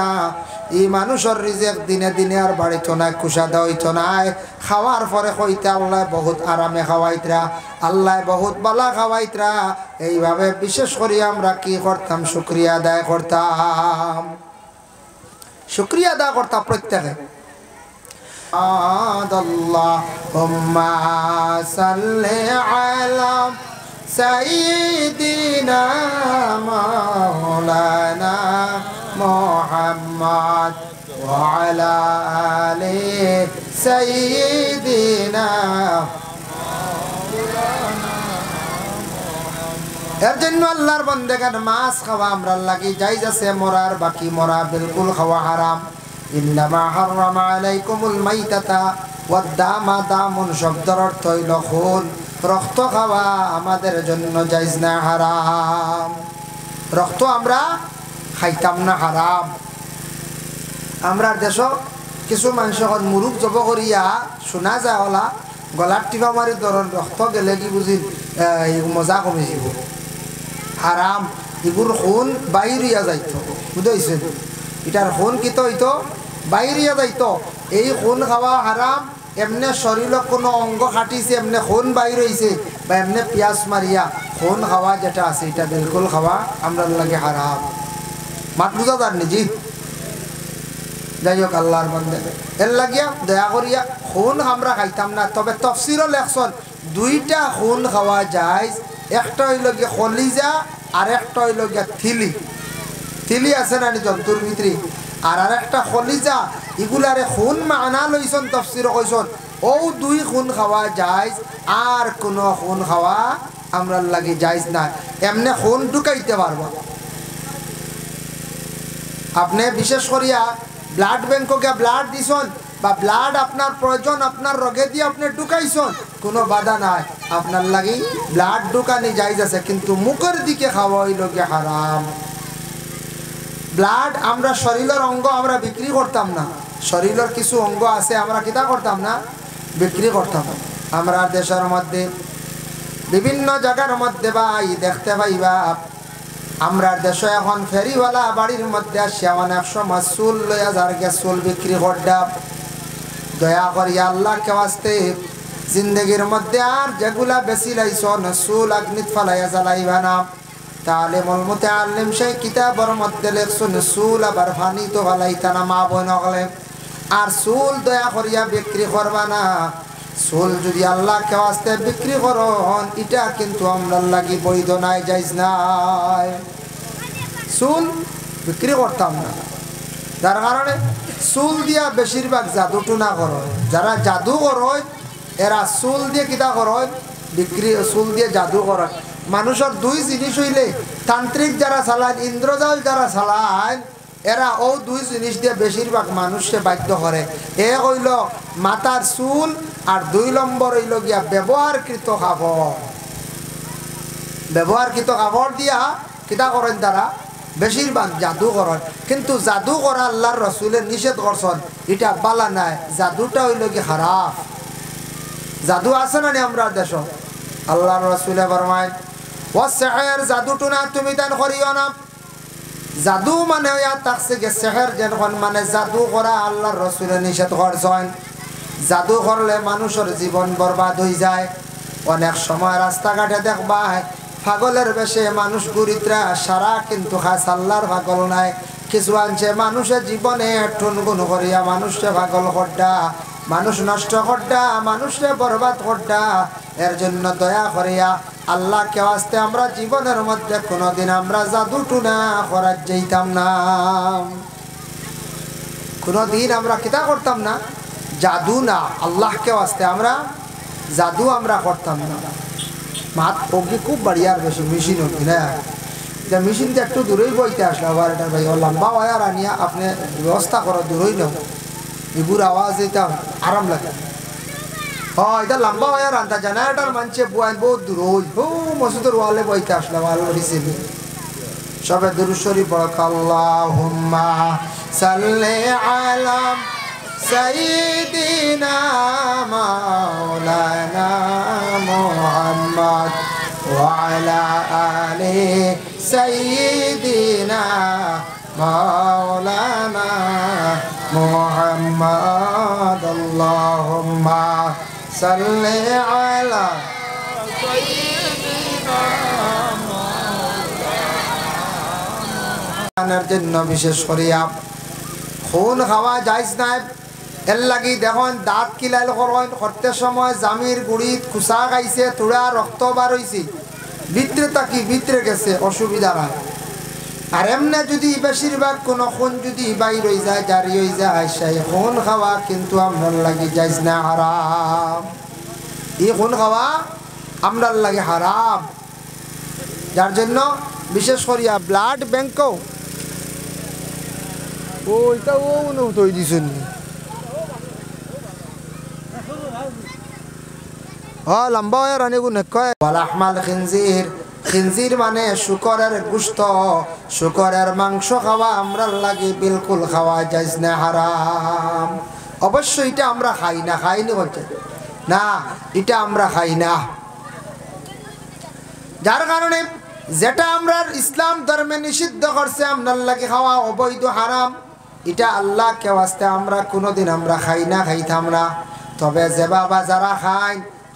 এই মানুষের রিজিক দিনে দিনে আর বাড়িতো না, কুশাদা হইতো নাই। খাওয়ার পরে কইতে আল্লাহ বহুত আরামে খাওয়াইতরা, আল্লাহ বহুত বালা খাওয়াইতরা। এইভাবে বিশেষ করে আমরা কি করতাম? শুকরিয়া আদায় করতাম। শুকরিয়া আদায় করতাম প্রত্যেকে। আল্লাহুম্মা সাল্লি আলা সাইয়্যিদিনা মাওলানা মুহাম্মদ ওয়া আলা আলি সাইয়্যিদিনা। এর জন্য আল্লাহর বান্দাগান মাছ খাওয়া আমরা লাগি জায়েজ আছে, মরার বাকি মরা বিলকুল খাওয়া হারাম। ইন্নামা হারামা আলাইকুমুল মাইতাতা ওয়াদ দামা, দামুন শব্দের অর্থ হইল খুন। রক্ত খাওয়া আমাদের জন্য জায়েজ না, হারাম। রক্ত আমরা খাইতাম না, হারাম। আমরা দেশ কিছু মানুষ মুরুখ জব করিয়া শোনা যায় ওলা গলার টিপা মারি ধরন রক্ত গেলে কি বুঝি মজা কমে যাব হারাম এগুর খুন বাইরিয়া যাইতো বুঝাইছেন এটার খুন কিত হইতো বাইরিয়া যাইতো এই খুন খাওয়া হারাম এমনি শরীর কোনো অঙ্গ খাটিছে এমনি খুন বাইর হইছে বা এমনি পিয়াজ মারিয়া খুন খাওয়া যেটা আছে এটা বিলকুল খাওয়া আমরা লাগে হারাম মাত বুঝা তার নিজি যাই হোক আল্লাহর বান্দা এর লাগিয়া দয়া করিয়া খুন আমরা খাইতাম না তবে তফসিরও লেখছন দুইটা খুন খাওয়া যায় একটা হইল গিয়ে কলিজা আর একটা হইল গিয়া থিলি আছে না জন্তুর ভিতরে আর একটা কলিজা এগুলারে খুন মানা লইছন তফসির কইছন ও দুই খুন খাওয়া যায় আর কোনো খুন খাওয়া আমরা লাগে যাইজ না এমনি খুন ঢুকাইতে পারবো আপনি বিশেষ করিয়া ব্লাড ব্যাংকে গিয়া ব্লাড দিছন বা ব্লাড আপনার প্রয়োজন আপনার রোগে দিয়ে আপনি ঢুকাইছন কোনো বাধা নাই আপনার লাগি ব্লাড ঢুকানি যাইজ আছে কিন্তু মুখের দিকে খাওয়া হইল গিয়ে হারাম ব্লাড আমরা শরীরের অঙ্গ আমরা বিক্রি করতাম না শরীরের কিছু অঙ্গ আছে আমরা কিতা করতাম না বিক্রি করতাম আমরা দেশের মধ্যে বিভিন্ন জায়গার মধ্যে ভাই দেখতে পাইবা আমরা দেশে এখন ফেরিওয়ালা বাড়ির মধ্যে আসিয়া অনেক সময় চুল লইয়া যার গে চুল বিক্রি করতাম দয়া করি আল্লাহকে ওয়াস্তে জিন্দগির মধ্যে আর যেগুলা বেশি লাইছ চুল আগ্নিত ফালাইয়া জ্বালাইবা না তালিমুল মুতাআল্লিম সেই কিতাবের মধ্যে লেখছেন চুল আবার পানি তো ফালাইতা না মা বোন হলে আর চুল দয়া করিয়া বিক্রি করবা না চুল যদি আল্লাহকে ওয়াস্তে বিক্রি করন এটা কিন্তু আমরা লাগি বৈধ নাই যাইজ নাই চুল বিক্রি করতাম না যার কারণে চুল দিয়া বেশিরভাগ জাদু টুনা করো যারা জাদু করো এরা চুল দিয়ে কিতা করো বিক্রি চুল দিয়ে জাদু করো মানুষের দুই জিনিস হইলে তান্ত্রিক যারা চালান ইন্দ্রজাল যারা চালান এরা ও দুই জিনিস দিয়ে বেশিরভাগ মানুষকে বাধ্য করে এক হইল মাথার চুল আর দুই নম্বর হইল গিয়া ব্যবহারকৃত কাপড় দিয়া কিতা করেন তারা বেশিরভাগ জাদু করেন কিন্তু জাদু করা আল্লাহর রসুলের নিষেধ করছেন এটা বালা নাই জাদুটা হইল কি খারাপ জাদু আছে না আমরা দেশ আল্লাহর রসুলে ফরমায় ওয়াসিহর জাদু টুনা তুমি দান করিও না জাদু মানে ইয়া তাকসে গে সিহর যেন মানে জাদু করা আল্লাহর রসুলে নিষেধ করছেন জাদু করলে মানুষের জীবন বরবাদ হয়ে যায় অনেক সময় রাস্তাঘাটে দেখবা পাগলের বেশে মানুষ গুরিত্রা সারা কিন্তু খাস আল্লাহর পাগল নাই কিছু আনছে মানুষের জীবনে ঠুনগুন করিয়া মানুষকে পাগল করডা মানুষ নষ্ট করডা মানুষকে বরবাদ করডা এর জন্য দয়া করিয়া আল্লাহকে ওয়াস্তে আমরা জীবনের মধ্যে কোনোদিন আমরা জাদু টুনা করার যাইতাম না কোনোদিন আমরা কিতা করতাম না জাদু না আল্লাহকে ওয়াস্তে আমরা জাদু আমরা করতাম না মাত ওকে খুব বাড়িয়ার বেশি মেশিন হতি না যে মেশিনটা একটু দূরেই বইতে আসলো আবার এটা ভাই লম্বা ওয়ার আনিয়া আপনি ব্যবস্থা করো দূরেই নাও এগুর আওয়াজ এটা আরাম লাগে এটা লম্বা ওয়ার আনতা জেনারেটর মানছে বুয়াইন বহুত দূর ওই ও মসজিদের ওয়ালে বইতে আসলো ওয়াল হিসেবে সবে দুরূদ শরীফ পড়ো আল্লাহুম্মা সাল্লি আলা সাইয়্যিদিনা মাওলানা মুহাম্মদ ওয়া আলা আলি সাইয়্যিদিনা মাওলানা মুহাম্মদ আল্লাহুম্মা সাল্লি আলা সাইয়্যিদিনা মাওলানা জন্য বিশেষ করিয়া খুন খাওয়া যাইজ নাই এর লাগি দেখুন দাঁত কিলাইল করতে সময় জামির গুড়িত কুচা খাইছে তুড়া রক্ত বার হয়েছে ভিতরে তাকি ভিতরে গেছে অসুবিধা নাই আর এমনি যদি বেশিরভাগ কোনো খুন যদি বাইর হয়ে যায় জারি হয়ে যায় সেই খুন খাওয়া কিন্তু আপনার লাগি যাইজ না হারাম এই খুন খাওয়া আপনার লাগে হারাম যার জন্য বিশেষ করিয়া ব্লাড ব্যাংকও ওইটা ও তৈ দিছেন লম্বা হয় রানি গুনে কয় ওয়ালাহমাল খিনজির খিনজির মানে শুকরের গোশত শুকরের মাংস খাওয়া আমরা লাগে বিলকুল খাওয়া যাইজ না হারাম অবশ্যই এটা আমরা খাই না খাইনি বলছে না এটা আমরা খাই না যার কারণে যেটা আমরা ইসলাম ধর্মে নিষিদ্ধ করছে আপনার লাগে খাওয়া অবৈধ হারাম, এটা আল্লাহ কে ওয়াস্তে আমরা কোনোদিন আমরা খাই না, খাইতাম না। তবে যে বাবা যারা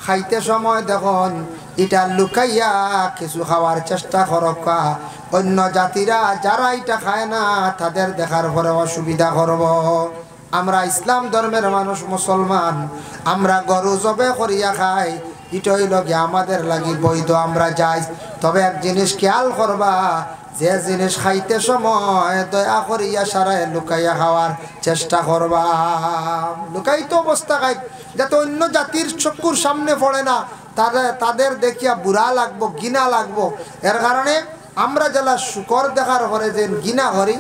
খাইতে সময় দেখুন এটা লুকাইয়া কিছু খাওয়ার চেষ্টা করবা, অন্য জাতিরা যারা এটা খায় না তাদের দেখার পরে অসুবিধা করব। আমরা ইসলাম ধর্মের মানুষ মুসলমান, আমরা গরু জবে করিয়া খাই, এটাই লগে আমাদের লাগি বৈধ, আমরা যাই। তবে এক জিনিস খেয়াল করবা, যে জিনিস খাইতে সময় দয়া করিয়া সারায় লুকাইয়া খাওয়ার চেষ্টা করবা। লুকাইতে অবস্থা খাই যাতে অন্য জাতির চক্ষুর সামনে পড়ে না, তাদের দেখিয়া বুড়া লাগবো, গিনা লাগবো। এর কারণে আমরা যারা শুকর দেখার পরে যে গিনা করি,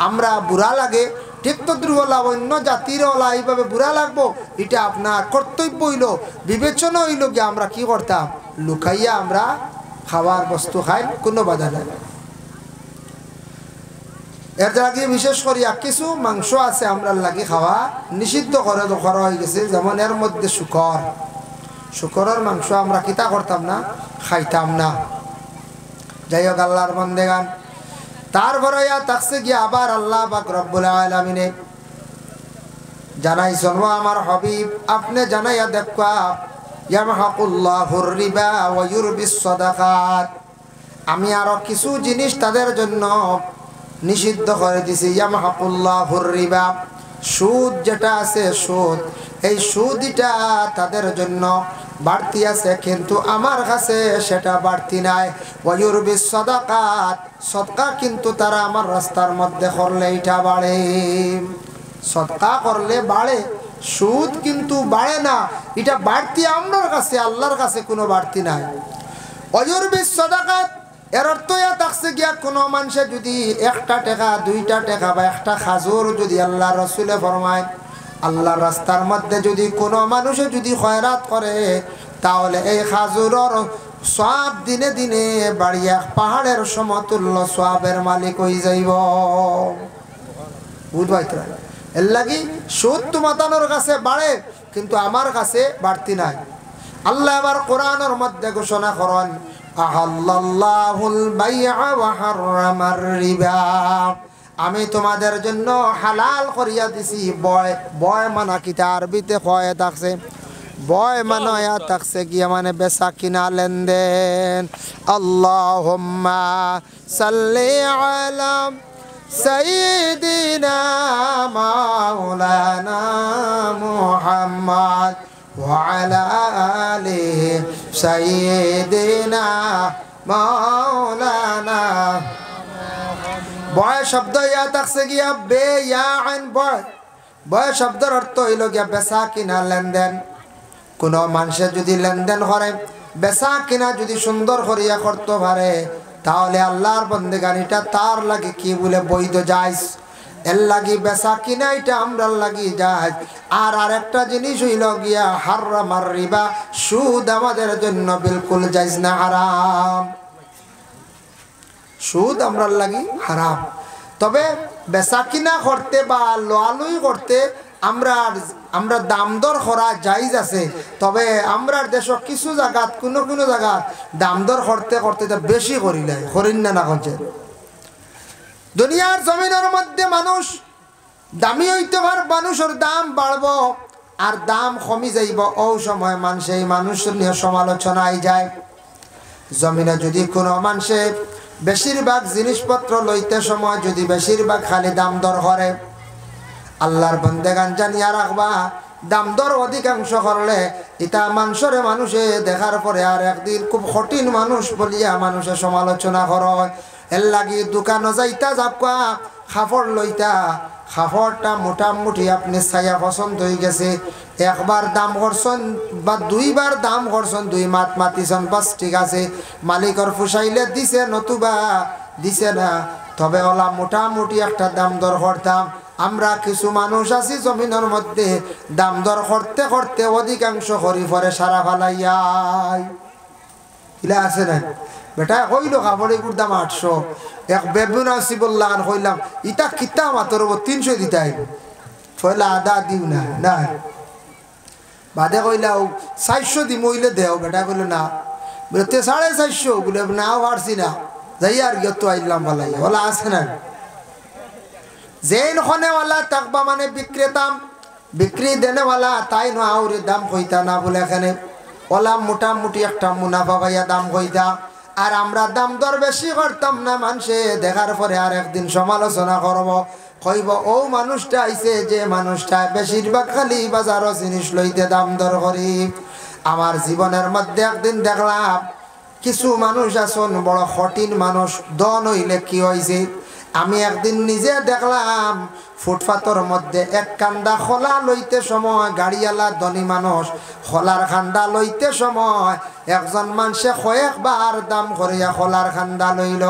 আমরা বুড়া লাগে, ঠিক তো দুর্বলা অন্য জাতির ওলা এইভাবে বুড়া লাগবো, এটা আপনার কর্তব্য হইল, বিবেচনা হইল গিয়ে আমরা কি করতাম, লুকাইয়া আমরা খাবার বস্তু খাই, কোনো বাধা নাই। এর আগে বিশেষ করিয়া কিছু মাংস আছে আমরা লাগে খাওয়া নিষিদ্ধ করা হয়ে গেছে, যেমন এর মধ্যে শুকরের মাংস আমরা কিতা করতাম না, খাইতাম না। যাই হোক আল্লাহর বন্দেগান, তারপরে থাকছে গিয়ে আবার আল্লাহ পাক রব্বুল আলামিনে জানাইছেন, আমার হাবিব আপনি জানাইয়া দেখবা, ইয়ামহাকুল্লাহুর রিবা ওয়া ইউরবিস সাদাকাত, আমি আরো কিছু জিনিস তাদের জন্য নিষিদ্ধ করে দিছি। ইয়ামহাকুল্লাহুর রিবা, সুদ যেটা আছে, সুদ, এই সুদটা তাদের জন্য বাড়তি আছে, কিন্তু আমার কাছে সেটা বাড়তি নাই। ওয়া ইউরবিস সাদাকাত, সদকা কিন্তু তারা আমার রাস্তার মধ্যে করলে এটা বাড়ে, সদকা করলে বাড়ে, সুদ কিন্তু বাড়ে না, এটা বাড়তি আমার কাছে, আল্লাহর কাছে কোনো বাড়তি নাই। ওয়া ইউরবিস সাদাকাত, এর অর্থ থাকছে গিয়া কোনো মানুষে যদি একটা টাকা, দুইটা টাকা বা একটা খাজুর যদি আল্লাহ রসুলে ফরমায়, আল্লাহর রাস্তার মধ্যে যদি কোনো মানুষে যদি খয়রাত করে, তাহলে এই খাজুরের সওয়াব দিনে দিনে বাড়িয়া পাহাড়ের সমতুল্য সওয়াবের মালিক হয়ে যাইব। বুঝবাই তো, এর লাগি সুদ তো মাতানোর কাছে বাড়ে, কিন্তু আমার কাছে বাড়তি নাই। আল্লাহ আবার কোরআনের মধ্যে ঘোষণা করেন, আহাল্লাল্লাহুল বাই'a ওয়া হাররামার রিবা, আমি তোমাদের জন্য হালাল করিয়া দিছি বয়। বয় মানা কিতা আরবিতে কয় থাকছে, বয় মানায়া থাকছে গিয়া মানে বেচা কিনা লেনদেন। আল্লাহুম্মা সাল্লি আলা সাইয়্যিদিনা মাওলানা মুহাম্মদ ওয়া আলা আলি সাইয়্যিদিনা মাওলানা। বয় শব্দ ইয়া থাকছে গিয়া বে ইয়া আইন বয়। বয় শব্দের অর্থ হইল গিয়া বেচা কিনা লেনদেন। কোনো মানুষের যদি লেনদেন করে, বেচা কিনা যদি সুন্দর করিয়া করতে পারে, তাহলে আল্লাহর বন্দেগানিটা তার লাগে কি বলে বৈধ জায়েজ। এর লাগি বেচা কিনা এটা আমরা লাগি জায়েজ। আর আরেকটা জিনিস হইল গিয়া হারামার রিবা, সুদ আমাদের জন্য বিলকুল জায়েজ না, হারাম। সুদ আমরা লাগি হারাম। তবে বেচা কিনা করতে বা লোয়ালুই করতে আমরা দাম দর করা জায়েজ আছে। তবে আমরা দেশ কিছু জায়গা, কোনো কোনো জায়গা দাম দর করতে করতে বেশি করিলে করিন না করছে। দুনিয়ার জমিনের মধ্যে মানুষ দামি হইতে পার, মানুষের দাম বাড়ব আর দাম কমি যাইব, ও সময় মানুষ এই মানুষ নিয়ে সমালোচনায় যায়। জমিনে যদি কোনো মানুষে বেশিরভাগ জিনিসপত্র লইতে সময় যদি বেশিরভাগ খালি দাম দর করে, আল্লাহর বন্দেগান জানিয়া রাখবা, দাম দর অধিকাংশ করলে এটা মানুষে দেখার পরে আর একদিন খুব কঠিন মানুষ বলিয়া মানুষে সমালোচনা করে। এর লাগি দোকানও যাইতা যাবা, কাপড় লইতা, কাপড়টা মোটামুটি আপনি ছায়া পছন্দ হয়ে গেছে, একবার দাম করছেন বা দুইবার দাম করছেন, দুই মাত মাতিছেন, বাস ঠিক আছে, মালিকর ফুসাইলে দিছে নতুবা দিছে না, তবে ওলা মোটামুটি একটা দাম দর করতাম। আমরা কিছু মানুষ আছি জমিনের মধ্যে দাম দর করতে করতে অধিকাংশ করি পরে সারা ফালাইয়াই ইলা আছে না। বেটা কইল কাপড় এগুর দাম 800, এক বেবুন আসি বললাম, কইলাম ইটা কিতা মাত্র 300 দিতে আইব, ফয়লা আদা দিও না না, বাদে কইলাও 400 দি মইলে দেও। বেটা কইল না, বলে 450 বলে নাও পারছি না যাই আর গিয়ে আইলাম ভালাই ওলা আছে না যেন খনেওয়ালা তাকবা মানে বিক্রেতাম বিক্রি দেনেওয়ালা তাই না আউরে দাম কইতা না বলে এখানে ওলা মোটামুটি একটা মুনাফা পাইয়া দাম কইতা আর আমরা দাম দর বেশি করতাম না মানুষে দেখার পরে আর একদিন সমালোচনা করব কইব ও মানুষটা আইছে যে মানুষটা বেশিরভাগ খালি বাজারও জিনিস লইতে দাম দর করি আমার জীবনের মধ্যে একদিন দেখলাম কিছু মানুষ আছেন বড় কঠিন মানুষ দন হইলে কি হয়েছে আমি একদিন নিজে দেখলাম ফুটপাতের মধ্যে এক কান্দা খোলা লইতে সময় গাড়িওয়ালা ধনী মানুষ খোলার খান্দা লইতে সময় একজন মানুষে কয়েকবার দাম করিয়া খোলার খান্দা লইল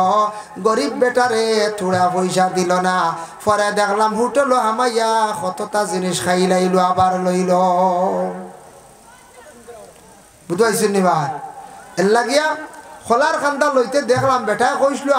গরিব বেটারে থোড়া পয়সা দিল না পরে দেখলাম হোটেলও হামাইয়া কতটা জিনিস খাই লাইল আবার লইল বুঝতে পারছেন নি ভাই এর লাগিয়া খোলার খান্দা লইতে দেখলাম বেটা কইছিল